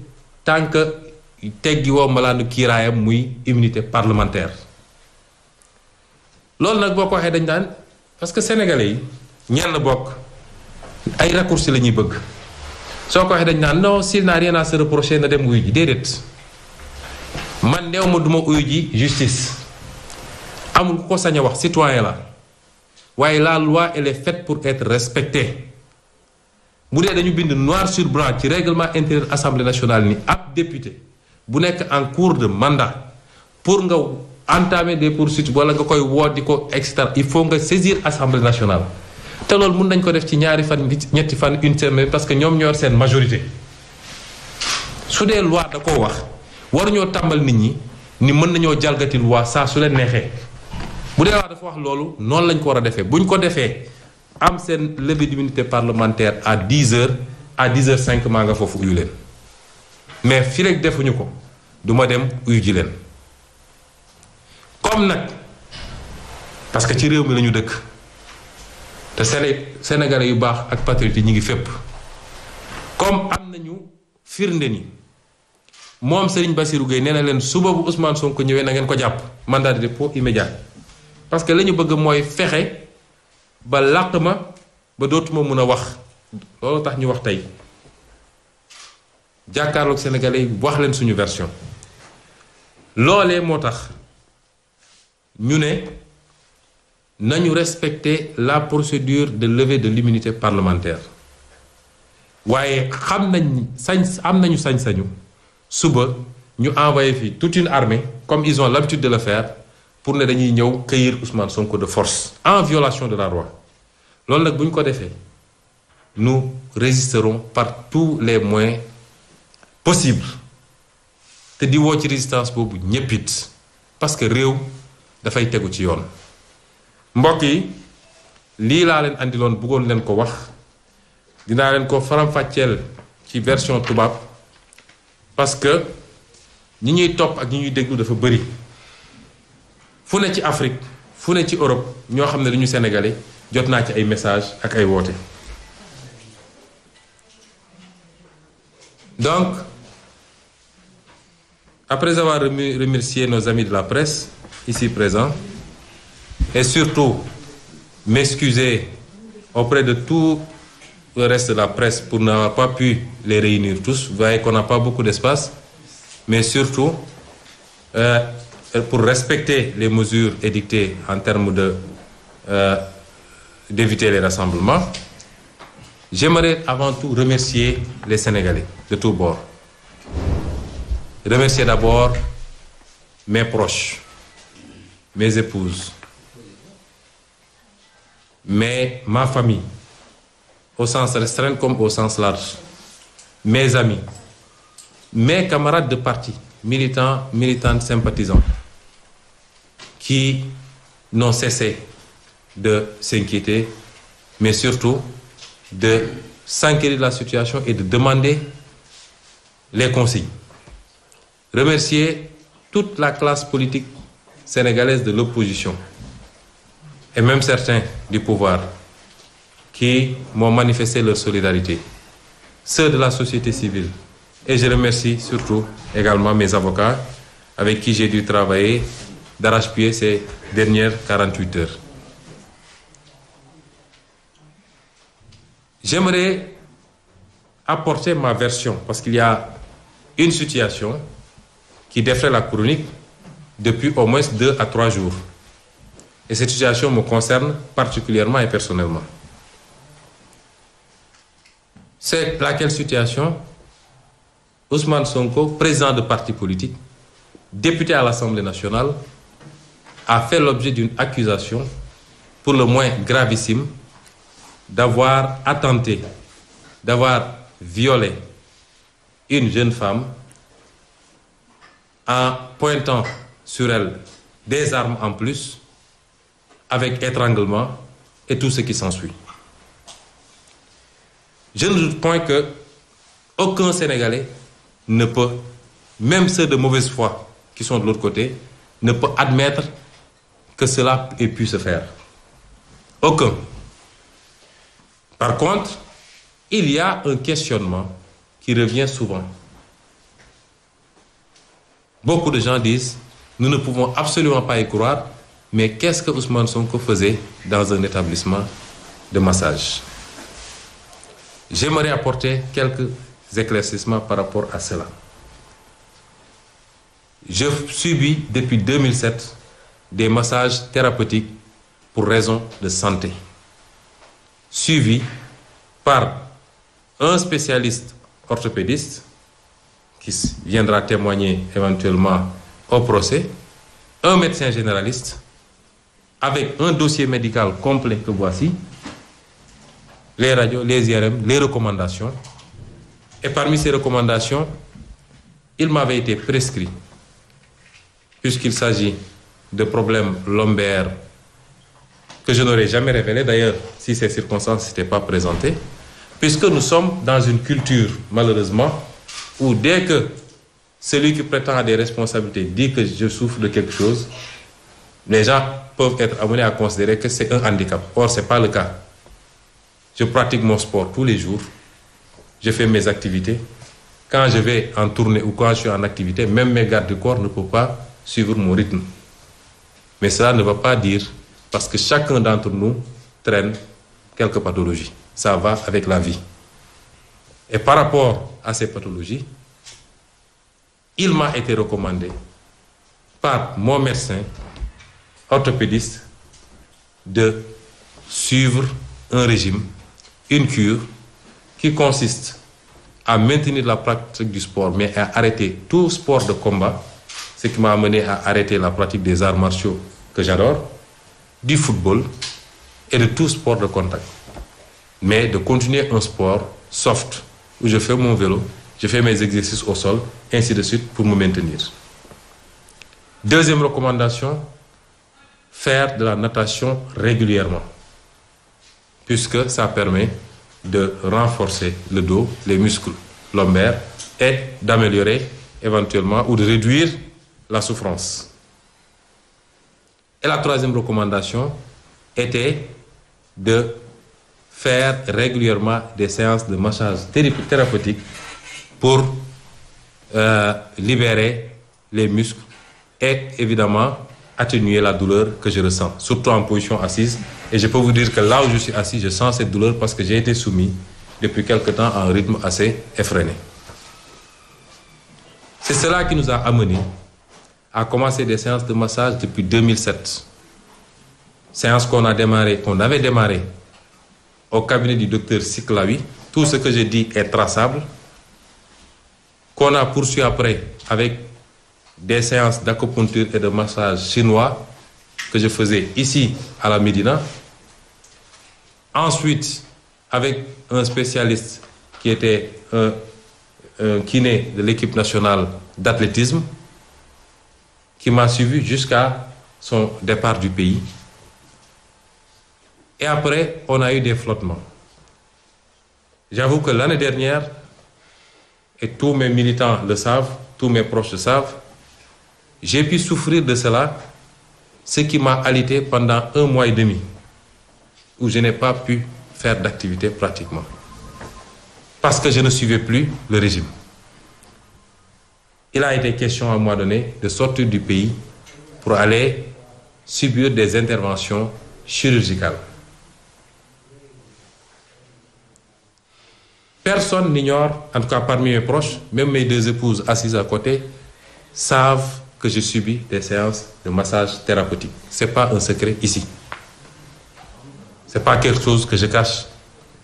tant que teggi woo malaanu kiiraayam muy immunité parlementaire loolu nag boo ko waxee dañ daan parce que sénégalais yi ñenn bokk ay raccourcis la ñuy bëgg soo ko waxee dañ naan non s'il n'a rien à se reprocher na dem uyu ji déedéet man néew ma duma uyu ji justice amul ku ko sañ a wax citoyen la waaye la loi elle est faite pour être respectée bu dee dañu bind noir sur blanc ci règlement intérieur assemblée nationale ni ab député bu nekk en cours de mandat pour nga entamer des poursuites wala nga koy woo di ko et cetera il faut nga saisir assemblée nationale te loolu mun nañ ko def ci ñaari fan ñetti fan une semaine parce que ñoom ñoo seen majorité su dee loi da koo wax waruñoo tàmbal nit ñi ni mën nañoo jalgati loi saa su leen neexee bu dee loi dafa wax loolu noonu lañ ko war a defee buñ ko defee am seen levée d'immunité parlementaire à 10h à 10h05 maa nga foofu uyu leen mais fii rek defuñu ko duma dem uyu ji leen comme nag parce que ci réew mi la ñu dëkk te Sénégalais yu baax ak patriotes yi ñu ngi fépp comme am nañu firnde ni moom Serigne Bassirou Gueye nee na leen suba bu Ousmane Sonko ñëwee na ngeen ko jàpp mandat de dépôt immédiat parce que la ñu bëgg mooy fexe ba làq ma ba dootuma mun a wax loolu tax ñu wax tey jàkkaarloog Sénégalais yi wax leen suñu version loolee moo tax ñu ne nañu respecter la procédure de levée de l'immunité parlementaire waaye xam nañ am nañu sañ-sañu suba ñu envoyé fii toute une armée comme ils ont l'habitude de le faire pour ne dañuy ñëw cueillir Ousmane Sonko de force en violation de la loi loolu nag bu ñu ko defee nous résisterons par tous les moyens possibles te di woo ci résistance boobu ñépp it parce que réew dafay tegu ci yoon mbokk yi lii laa leen andiloon bëggoon leen ko wax dinaa leen ko faram-fàcceel ci version tubaab parce que ñi ñuy topp ak ñi ñuy déglu dafa bëri fu ne ci Afrique fu ne ci Europe ñoo xam ne duñu sénégalais jot naa ci ay message ak ay woote donc après avoir remercié nos amis de la presse ici présents et surtout m'excuser auprès de tout le reste de la presse pour n'avoir pas pu les réunir tous. Vous voyez qu'on n'a pas beaucoup d'espace, mais surtout pour respecter les mesures édictées en termes d'éviter les rassemblements. J'aimerais avant tout remercier les Sénégalais de tous bords. Remercier d'abord mes proches, mes épouses, ma famille, au sens restreint comme au sens large, mes amis, mes camarades de parti, militants, militantes, sympathisants, qui n'ont cessé de s'inquiéter, mais surtout de s'inquiéter de la situation et de demander les consignes. Remercier toute la classe politique sénégalaise de l'opposition et même certains du pouvoir qui m'ont manifesté leur solidarité. ceux de la société civile. Et je remercie surtout également mes avocats avec qui j'ai dû travailler d'arrache-pied ces dernières 48 heures. J'aimerais apporter ma version parce qu'il y a une situation qui défraie la chronique depuis au moins 2 à 3 jours. Et cette situation me concerne particulièrement et personnellement. C'est laquelle situation? Ousmane Sonko, président de parti politique, député à l'Assemblée nationale, a fait l'objet d'une accusation, pour le moins gravissime, d'avoir attenté, d'avoir violé une jeune femme en pointant sur elle des armes en plus, avec étranglement et tout ce qui s'ensuit. Je ne doute point que aucun Sénégalais ne peut, même ceux de mauvaise foi qui sont de l'autre côté, ne peut admettre que cela ait pu se faire. Aucun. Par contre, il y a un questionnement qui revient souvent. Beaucoup de gens disent, nous ne pouvons absolument pas y croire, mais qu'est-ce que Ousmane Sonko faisait dans un établissement de massage? J'aimerais apporter quelques éclaircissements par rapport à cela. Je subis depuis 2007 des massages thérapeutiques pour raisons de santé, suivis par un spécialiste orthopédiste qui viendra témoigner éventuellement au procès, un médecin généraliste avec un dossier médical complet que voici, les radios, les IRM, les recommandations. Et parmi ces recommandations, il m'avait été prescrit, puisqu'il s'agit de problèmes lombaires que je n'aurais jamais révélés, d'ailleurs, si ces circonstances n'étaient pas présentées, puisque nous sommes dans une culture, malheureusement, où dès que celui qui prétend à des responsabilités dit que je souffre de quelque chose, les gens peuvent être amenés à considérer que c'est un handicap. Or, ce n'est pas le cas. Je pratique mon sport tous les jours. Je fais mes activités. Quand je vais en tournée ou quand je suis en activité, même mes gardes du corps ne peuvent pas suivre mon rythme. Mais cela ne va pas dire, parce que chacun d'entre nous traîne quelques pathologies. Ça va avec la vie. Et par rapport à ces pathologies, il m'a été recommandé par mon médecin orthopédiste de suivre un régime, une cure qui consiste à maintenir la pratique du sport, mais à arrêter tout sport de combat, ce qui m'a amené à arrêter la pratique des arts martiaux que j'adore, du football et de tout sport de contact. Mais de continuer un sport soft, où je fais mon vélo, je fais mes exercices au sol, ainsi de suite, pour me maintenir. Deuxième recommandation, faire de la natation régulièrement, puisque ça permet de renforcer le dos, les muscles lombaires et d'améliorer éventuellement ou de réduire la souffrance. Et la troisième recommandation était de faire régulièrement des séances de massage thérapeutique pour libérer les muscles et évidemment atténuer la douleur que je ressens, surtout en position assise. Et je peux vous dire que là où je suis assis, je sens cette douleur parce que j'ai été soumis depuis quelque temps à un rythme assez effréné. C'est cela qui nous a amenés à commencer des séances de massage depuis 2007. Séances qu'on avait démarré au cabinet du docteur Siklawi. Tout ce que je dis est traçable. Qu'on a poursuivi après avec des séances d'acupuncture et de massage chinois que je faisais ici à la Médina. Ensuite, avec un spécialiste qui était un kiné de l'équipe nationale d'athlétisme, qui m'a suivi jusqu'à son départ du pays. Et après, on a eu des flottements. J'avoue que l'année dernière, et tous mes militants le savent, tous mes proches le savent, j'ai pu souffrir de cela, ce qui m'a alité pendant 1 mois et demi, où je n'ai pas pu faire d'activité pratiquement. parce que je ne suivais plus le régime. Il a été question à un moment donné de sortir du pays pour aller subir des interventions chirurgicales. Personne n'ignore, en tout cas parmi mes proches, même mes deux épouses assises à côté, savent que je subis des séances de massage thérapeutique. Ce n'est pas un secret ici. Ce n'est pas quelque chose que je cache,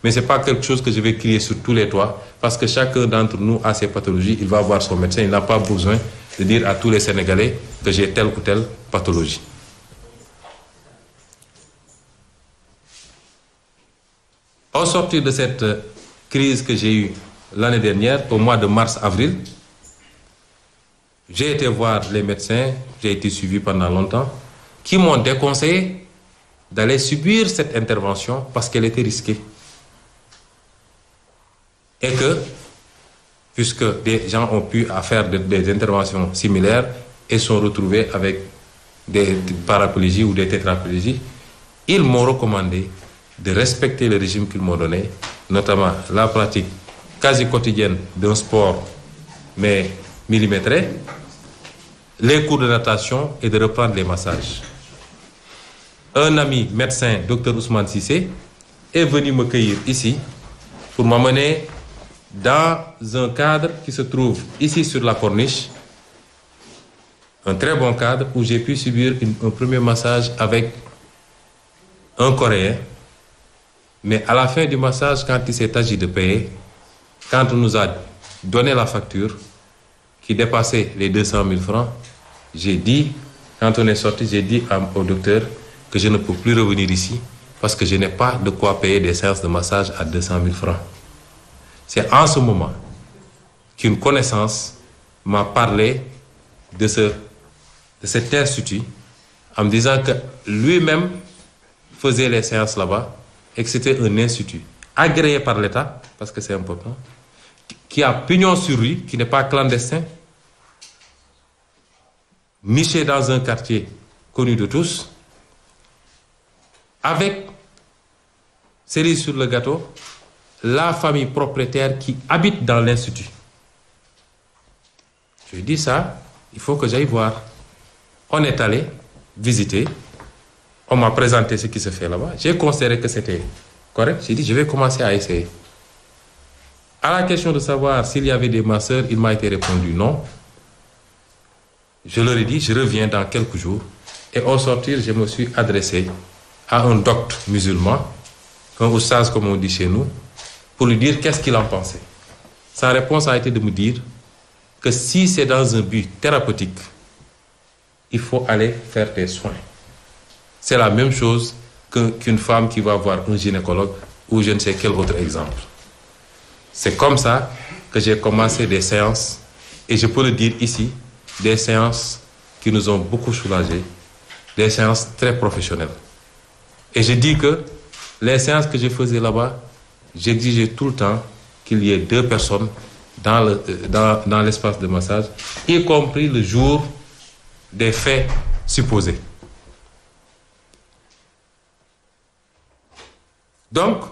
mais ce n'est pas quelque chose que je vais crier sur tous les toits, parce que chacun d'entre nous a ses pathologies, il va voir son médecin, il n'a pas besoin de dire à tous les Sénégalais que j'ai telle ou telle pathologie. Au sortir de cette crise que j'ai eue l'année dernière, au mois de mars-avril, j'ai été voir les médecins, j'ai été suivi pendant longtemps, qui m'ont déconseillé d'aller subir cette intervention parce qu'elle était risquée. Et que, puisque des gens ont pu faire des interventions similaires et sont retrouvés avec des paraplégies ou des tétraplégies, ils m'ont recommandé de respecter le régime qu'ils m'ont donné, notamment la pratique quasi quotidienne d'un sport, mais millimétré, les cours de natation et de reprendre les massages. Un ami médecin, Dr Ousmane Sissé, est venu me cueillir ici pour m'amener dans un cadre qui se trouve ici sur la corniche, un très bon cadre où j'ai pu subir un premier massage avec un Coréen. Mais à la fin du massage, quand il s'est agi de payer, quand on nous a donné la facture qui dépassait les 200 000 francs, j'ai dit, quand on est sorti, j'ai dit au docteur que je ne peux plus revenir ici parce que je n'ai pas de quoi payer des séances de massage à 200 000 francs. C'est en ce moment qu'une connaissance m'a parlé de cet institut en me disant que lui-même faisait les séances là-bas et que c'était un institut agréé par l'État, parce que c'est important, qui a pignon sur rue, qui n'est pas clandestin, niché dans un quartier connu de tous, avec, cerise sur le gâteau, la famille propriétaire qui habite dans l'institut. Je lui ai dit ça, il faut que j'aille voir. On est allé visiter, on m'a présenté ce qui se fait là-bas, j'ai considéré que c'était correct, j'ai dit je vais commencer à essayer. À la question de savoir s'il y avait des masseurs, il m'a été répondu non. Je leur ai dit, je reviens dans quelques jours. Et au sortir, je me suis adressé à un docte musulman, un oustaz comme on dit chez nous, pour lui dire qu'est-ce qu'il en pensait. Sa réponse a été de me dire que si c'est dans un but thérapeutique, il faut aller faire des soins. C'est la même chose qu'une femme qui va voir un gynécologue ou je ne sais quel autre exemple. C'est comme ça que j'ai commencé des séances, et je peux le dire ici, des séances qui nous ont beaucoup soulagés, des séances très professionnelles. Et je dis que les séances que je faisais là-bas, j'exigeais tout le temps qu'il y ait 2 personnes dans l'espace de massage, y compris le jour des faits supposés. Donc,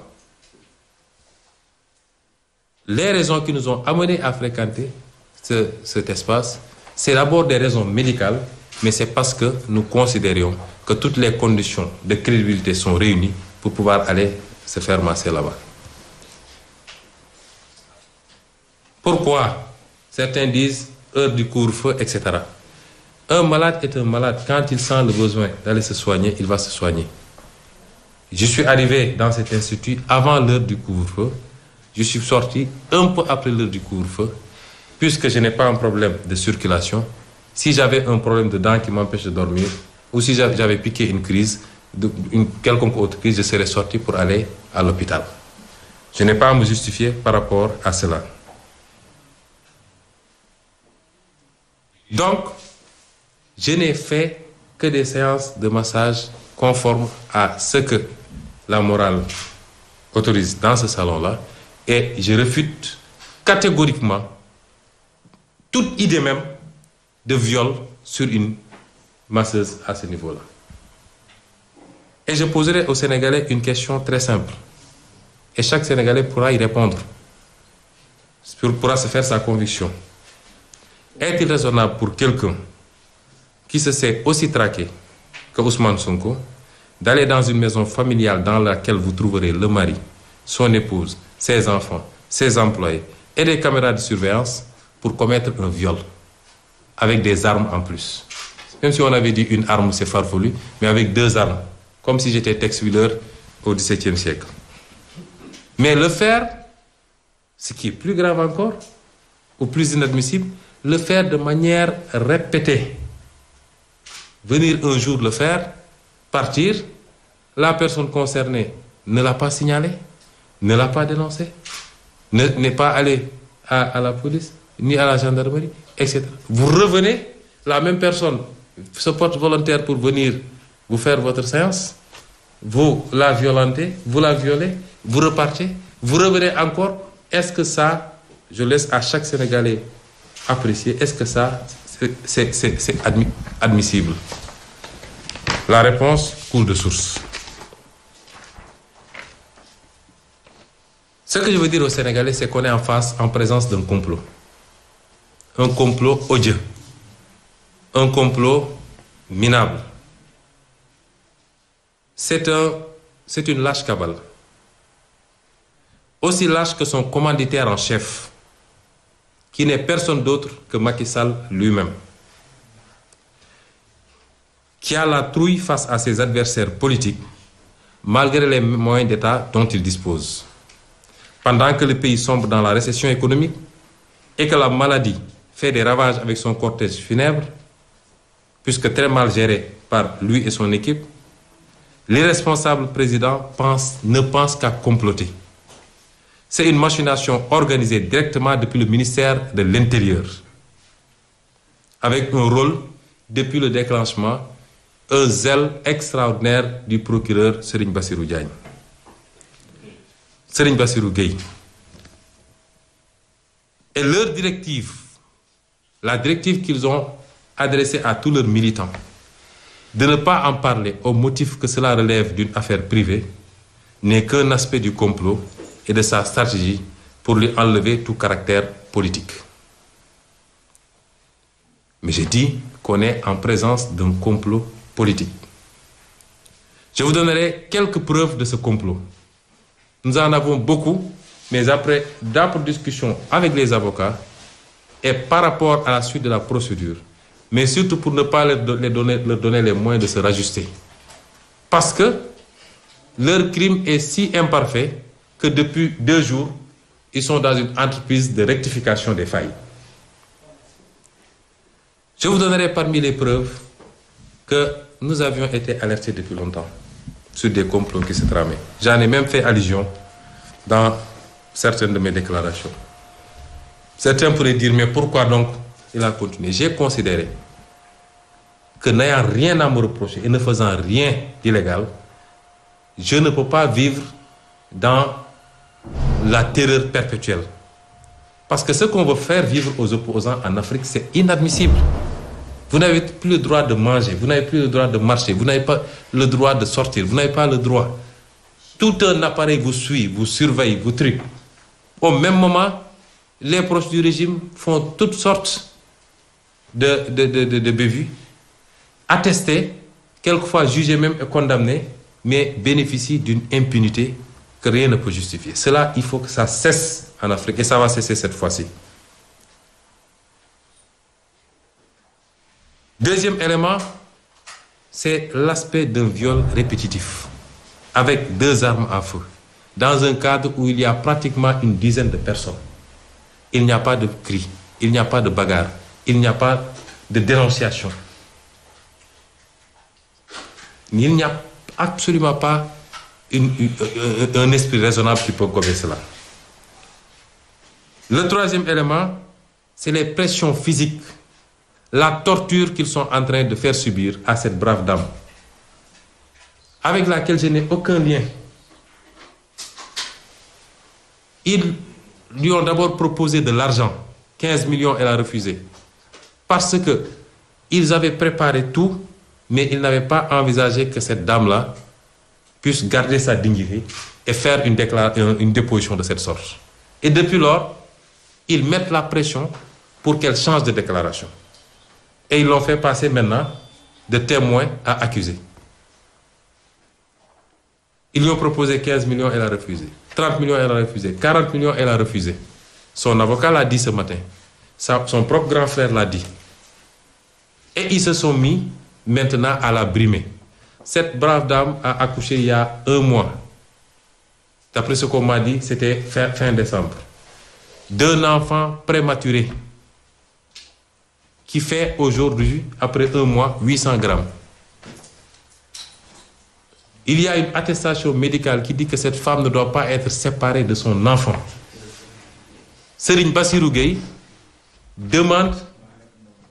les raisons qui nous ont amenés à fréquenter cet espace, c'est d'abord des raisons médicales, mais c'est parce que nous considérions que toutes les conditions de crédibilité sont réunies pour pouvoir aller se faire masser là-bas. Pourquoi? Certains disent heure du couvre-feu, etc. Un malade est un malade. Quand il sent le besoin d'aller se soigner, il va se soigner. Je suis arrivé dans cet institut avant l'heure du couvre-feu. Je suis sorti un peu après l'heure du couvre-feu, puisque je n'ai pas un problème de circulation. Si j'avais un problème de dents qui m'empêche de dormir, ou si j'avais piqué une crise, une quelconque autre crise, je serais sorti pour aller à l'hôpital. Je n'ai pas à me justifier par rapport à cela. Donc, je n'ai fait que des séances de massage conformes à ce que la morale autorise dans ce salon-là, et je réfute catégoriquement toute idée même de viol sur une masseuse à ce niveau-là. Et je poserai aux Sénégalais une question très simple, et chaque Sénégalais pourra y répondre. pourra se faire sa conviction. Est-il raisonnable pour quelqu'un qui se sait aussi traqué que Ousmane Sonko d'aller dans une maison familiale dans laquelle vous trouverez le mari, son épouse, ses enfants, ses employés et des caméras de surveillance pour commettre un viol avec des armes en plus? Même si on avait dit une arme, c'est farfelu, mais avec 2 armes, comme si j'étais Tex Willer au XVIIe siècle. Mais le faire, ce qui est plus grave encore, ou plus inadmissible, le faire de manière répétée. Venir un jour le faire, partir, la personne concernée ne l'a pas signalé, ne l'a pas dénoncé, n'est pas allé à la police, ni à la gendarmerie, etc. Vous revenez, la même personne se porte volontaire pour venir vous faire votre séance, vous la violentez, vous la violez, vous repartez, vous revenez encore. Est-ce que ça, je laisse à chaque Sénégalais apprécier, est-ce que ça, c'est admissible? La réponse coule de source. Ce que je veux dire aux Sénégalais, c'est qu'on est en présence d'un complot. Un complot odieux. Un complot minable. C'est une lâche cabale. Aussi lâche que son commanditaire en chef, qui n'est personne d'autre que Macky Sall lui-même, qui a la trouille face à ses adversaires politiques, malgré les moyens d'État dont il dispose. Pendant que le pays sombre dans la récession économique et que la maladie fait des ravages avec son cortège funèbre, puisque très mal géré par lui et son équipe, l'irresponsable président ne pense qu'à comploter. C'est une machination organisée directement depuis le ministère de l'Intérieur, avec un rôle, depuis le déclenchement, un zèle extraordinaire du procureur Serigne Bassirou Diagne. Serigne Bassirou Gueye. Et leur directive, la directive qu'ils ont adressée à tous leurs militants, de ne pas en parler au motif que cela relève d'une affaire privée, n'est qu'un aspect du complot et de sa stratégie pour lui enlever tout caractère politique. Mais j'ai dit qu'on est en présence d'un complot politique. Je vous donnerai quelques preuves de ce complot. Nous en avons beaucoup, mais après d'âpres discussions avec les avocats et par rapport à la suite de la procédure, mais surtout pour ne pas leur donner les moyens de se rajuster. Parce que leur crime est si imparfait que depuis 2 jours, ils sont dans une entreprise de rectification des failles. Je vous donnerai parmi les preuves que nous avions été alertés depuis longtemps sur des complots qui se tramaient. J'en ai même fait allusion dans certaines de mes déclarations. Certains pourraient dire, mais pourquoi donc il a continué? J'ai considéré que n'ayant rien à me reprocher et ne faisant rien d'illégal, je ne peux pas vivre dans la terreur perpétuelle. Parce que ce qu'on veut faire vivre aux opposants en Afrique, c'est inadmissible. Vous n'avez plus le droit de manger, vous n'avez plus le droit de marcher, vous n'avez pas le droit de sortir, vous n'avez pas le droit. Tout un appareil vous suit, vous surveille, vous truc. Au même moment, les proches du régime font toutes sortes de bévues, attestés, quelquefois jugés même et condamnés, mais bénéficient d'une impunité que rien ne peut justifier. Cela, il faut que ça cesse en Afrique, et ça va cesser cette fois-ci. Deuxième élément, c'est l'aspect d'un viol répétitif, avec 2 armes à feu, dans un cadre où il y a pratiquement une dizaine de personnes. Il n'y a pas de cri, il n'y a pas de bagarre, il n'y a pas de dénonciation. Il n'y a absolument pas un esprit raisonnable qui peut gommer cela. Le troisième élément, c'est les pressions physiques, la torture qu'ils sont en train de faire subir à cette brave dame, avec laquelle je n'ai aucun lien. Ils lui ont d'abord proposé de l'argent, 15 millions, elle a refusé, parce que ils avaient préparé tout, mais ils n'avaient pas envisagé que cette dame-là puisse garder sa dignité et faire une déposition de cette sorte. Et depuis lors, ils mettent la pression pour qu'elle change de déclaration. Et ils l'ont fait passer maintenant de témoin à accusé. Ils lui ont proposé 15 millions, elle a refusé. 30 millions, elle a refusé. 40 millions, elle a refusé. Son avocat l'a dit ce matin. Son propre grand frère l'a dit. Et ils se sont mis maintenant à la brimer. Cette brave dame a accouché il y a 1 mois. D'après ce qu'on m'a dit, c'était fin décembre. D'un enfant prématuré qui fait aujourd'hui, après 1 mois, 800 grammes. Il y a une attestation médicale qui dit que cette femme ne doit pas être séparée de son enfant. Serigne Bassirou Gueye demande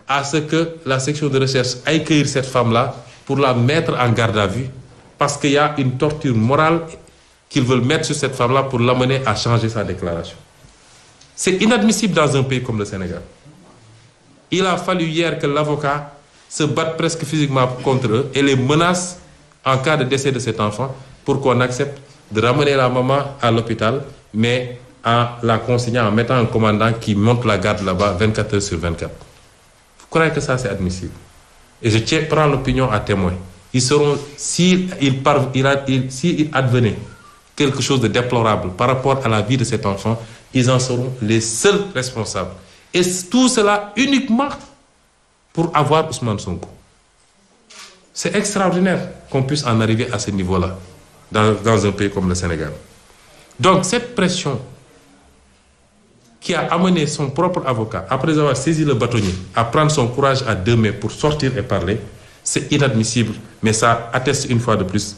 à ce que la section de recherche aille cueillir cette femme-là pour la mettre en garde à vue parce qu'il y a une torture morale qu'ils veulent mettre sur cette femme-là pour l'amener à changer sa déclaration. C'est inadmissible dans un pays comme le Sénégal. Il a fallu hier que l'avocat se batte presque physiquement contre eux et les menace en cas de décès de cet enfant pour qu'on accepte de ramener la maman à l'hôpital, mais en la consignant, en mettant un commandant qui monte la garde là-bas 24 heures sur 24. Vous croyez que ça c'est admissible? Et je prends l'opinion à témoin. Ils seront, s'il advenait quelque chose de déplorable par rapport à la vie de cet enfant, ils en seront les seuls responsables. Et tout cela uniquement pour avoir Ousmane Sonko. C'est extraordinaire qu'on puisse en arriver à ce niveau-là dans un pays comme le Sénégal. Donc cette pression qui a amené son propre avocat, après avoir saisi le bâtonnier, à prendre son courage à 2 mains pour sortir et parler, c'est inadmissible, mais ça atteste une fois de plus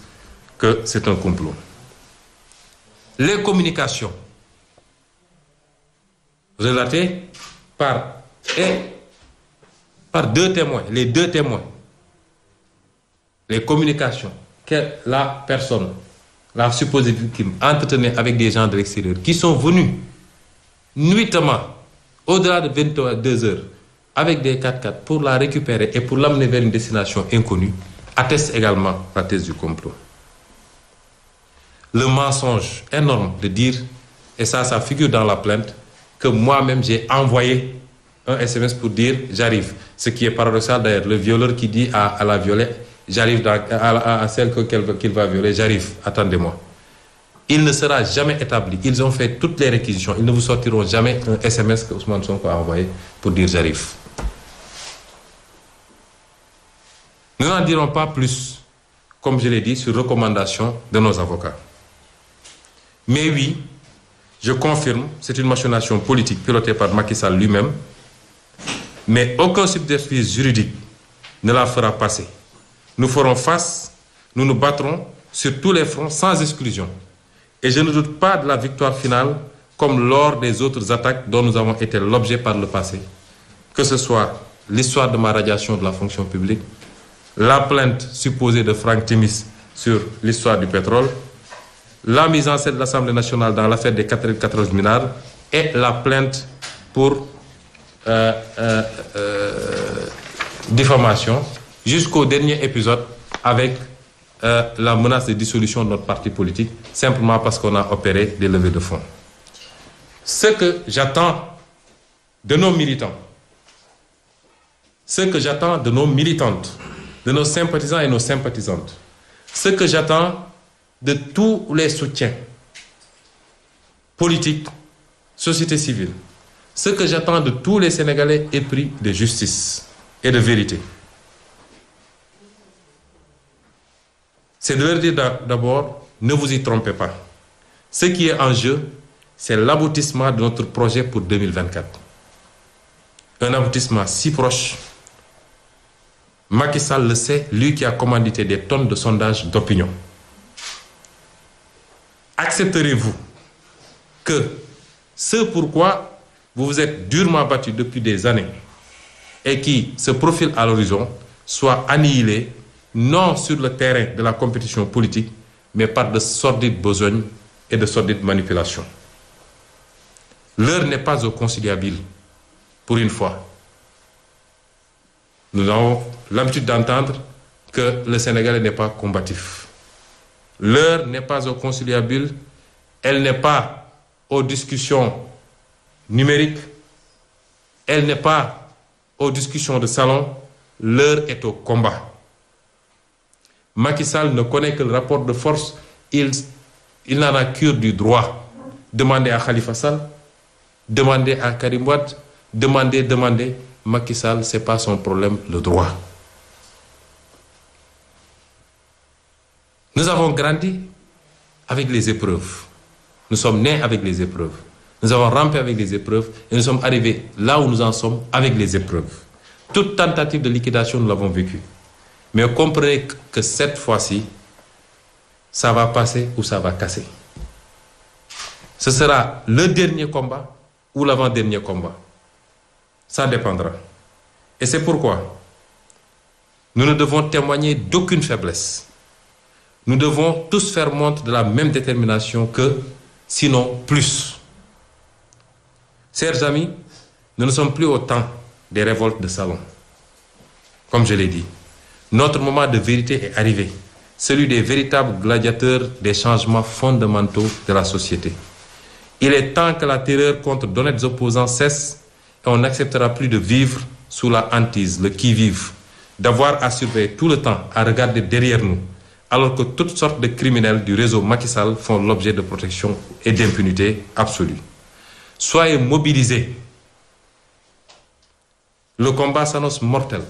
que c'est un complot. Les communications relatées par 2 témoins, les 2 témoins, les communications que la personne, la supposée victime, entretenait avec des gens de l'extérieur qui sont venus nuitamment, au-delà de 22 heures, avec des 4x4 pour la récupérer et pour l'amener vers une destination inconnue, atteste également la thèse du complot. Le mensonge énorme de dire, et ça figure dans la plainte, que moi-même j'ai envoyé un SMS pour dire j'arrive. Ce qui est paradoxal d'ailleurs, le violeur qui dit à la violée, j'arrive à celle qu'il va violer, j'arrive, attendez-moi. Il ne sera jamais établi. Ils ont fait toutes les réquisitions. Ils ne vous sortiront jamais un SMS que Ousmane Sonko a envoyé pour dire j'arrive. Nous n'en dirons pas plus, comme je l'ai dit, sur recommandation de nos avocats. Mais oui, je confirme, c'est une machination politique pilotée par Macky Sall lui-même, mais aucun subterfuge juridique ne la fera passer. Nous ferons face, nous nous battrons sur tous les fronts sans exclusion. Et je ne doute pas de la victoire finale comme lors des autres attaques dont nous avons été l'objet par le passé. Que ce soit l'histoire de ma radiation de la fonction publique, la plainte supposée de Franck Timis sur l'histoire du pétrole, la mise en scène de l'Assemblée nationale dans l'affaire des 94 minards et la plainte pour diffamation jusqu'au dernier épisode avec la menace de dissolution de notre parti politique simplement parce qu'on a opéré des levées de fonds. Ce que j'attends de nos militants, ce que j'attends de nos militantes, de nos sympathisants et nos sympathisantes, ce que j'attends de tous les soutiens politiques, société civile, ce que j'attends de tous les Sénégalais épris de justice et de vérité, c'est de leur dire d'abord, ne vous y trompez pas. Ce qui est en jeu, c'est l'aboutissement de notre projet pour 2024. Un aboutissement si proche. Macky Sall le sait, lui qui a commandité des tonnes de sondages d'opinion. Accepterez-vous que ce pourquoi vous vous êtes durement battu depuis des années et qui se profile à l'horizon soit annihilé non sur le terrain de la compétition politique, mais par de sordides besognes et de sordides manipulations. L'heure n'est pas au conciliabile, pour une fois. Nous avons l'habitude d'entendre que le Sénégalais n'est pas combatif. L'heure n'est pas au conciliabile, elle n'est pas aux discussions numérique, elle n'est pas aux discussions de salon, l'heure est au combat. Macky Sall ne connaît que le rapport de force, il n'en a cure du droit. Demandez à Khalifa Sall, demandez à Karim Wade, demandez. Macky Sall, ce n'est pas son problème, le droit. Nous avons grandi avec les épreuves. Nous sommes nés avec les épreuves. Nous avons rampé avec les épreuves et nous sommes arrivés là où nous en sommes avec les épreuves. Toute tentative de liquidation, nous l'avons vécue. Mais comprenez que cette fois-ci, ça va passer ou ça va casser. Ce sera le dernier combat ou l'avant-dernier combat. Ça dépendra. Et c'est pourquoi nous ne devons témoigner d'aucune faiblesse. Nous devons tous faire montre de la même détermination que, sinon plus. Chers amis, nous ne sommes plus au temps des révoltes de salon. Comme je l'ai dit, notre moment de vérité est arrivé, celui des véritables gladiateurs des changements fondamentaux de la société. Il est temps que la terreur contre d'honnêtes opposants cesse et on n'acceptera plus de vivre sous la hantise, le qui-vive, d'avoir à surveiller tout le temps, à regarder derrière nous, alors que toutes sortes de criminels du réseau Macky Sall font l'objet de protection et d'impunité absolue. Soyez mobilisés. Le combat s'annonce mortel.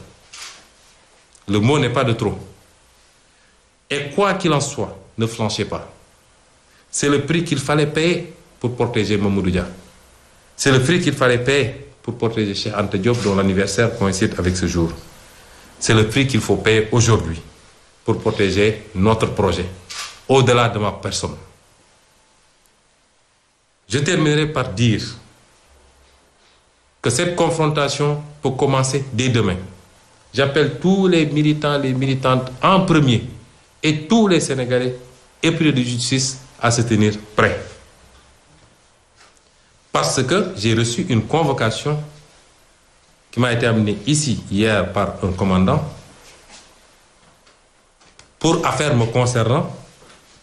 Le mot n'est pas de trop. Et quoi qu'il en soit, ne flanchez pas. C'est le prix qu'il fallait payer pour protéger Mamadou Dia. C'est le prix qu'il fallait payer pour protéger Cheikh Anta Diop, dont l'anniversaire coïncide avec ce jour. C'est le prix qu'il faut payer aujourd'hui pour protéger notre projet, au-delà de ma personne. Je terminerai par dire que cette confrontation peut commencer dès demain. J'appelle tous les militants, les militantes en premier et tous les Sénégalais épris de justice à se tenir prêts. Parce que j'ai reçu une convocation qui m'a été amenée ici hier par un commandant pour affaires me concernant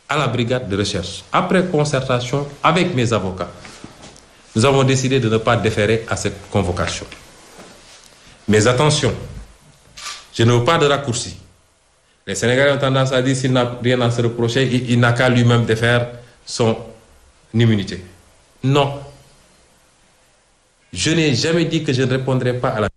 à la brigade de recherche. Après concertation avec mes avocats, nous avons décidé de ne pas déférer à cette convocation. Mais attention, je ne veux pas de raccourci. Les Sénégalais ont tendance à dire s'il n'a rien à se reprocher, il n'a qu'à lui-même défaire son immunité. Non. Je n'ai jamais dit que je ne répondrai pas à la...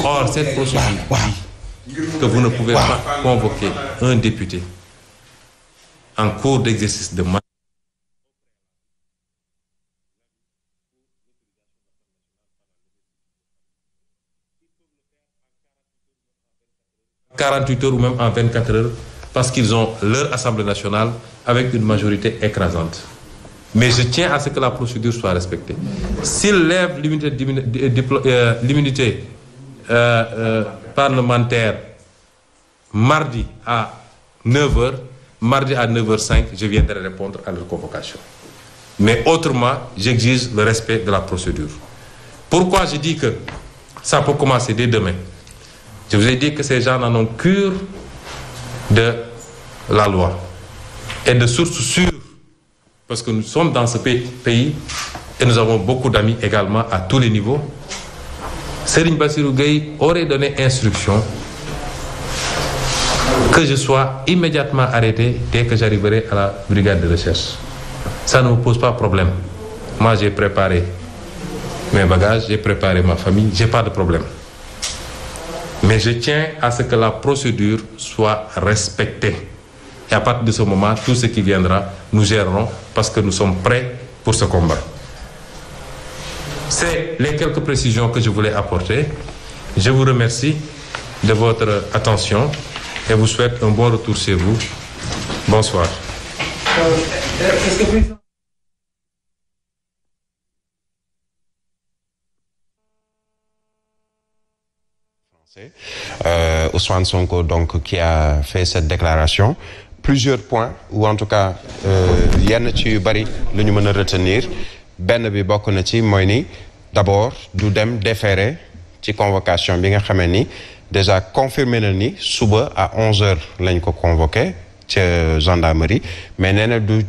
Or, cette procédure dit que vous ne pouvez pas convoquer un député en cours d'exercice de mandat. « 48 heures ou même en 24 heures parce qu'ils ont leur Assemblée nationale avec une majorité écrasante. Mais je tiens à ce que la procédure soit respectée. S'ils lèvent l'immunité parlementaire mardi à 9h, mardi à 9h05, je viendrai répondre à leur convocation. Mais autrement, j'exige le respect de la procédure. Pourquoi je dis que ça peut commencer dès demain? Je vous ai dit que ces gens en ont cure de la loi et de sources sûres, parce que nous sommes dans ce pays et nous avons beaucoup d'amis également à tous les niveaux. Serigne Bassirou Gueye aurait donné instruction que je sois immédiatement arrêté dès que j'arriverai à la brigade de recherche. Ça ne me pose pas problème. Moi, j'ai préparé mes bagages, j'ai préparé ma famille, j'ai pas de problème. Mais je tiens à ce que la procédure soit respectée. Et à partir de ce moment, tout ce qui viendra, nous gérerons parce que nous sommes prêts pour ce combat. C'est les quelques précisions que je voulais apporter. Je vous remercie de votre attention et vous souhaite un bon retour chez vous. Bonsoir. Ousmane Sonko donc qui a fait cette déclaration, plusieurs points ou en tout cas yenn ci yu bari lu ñu mën a retenir benn bi bokk na ci mooy ni d'abord du dem déférer ci convocation bi nga xamee ni déjà confirmé na ni suba à 11h lañ ko convoqué ca gendarmerie mais nee na du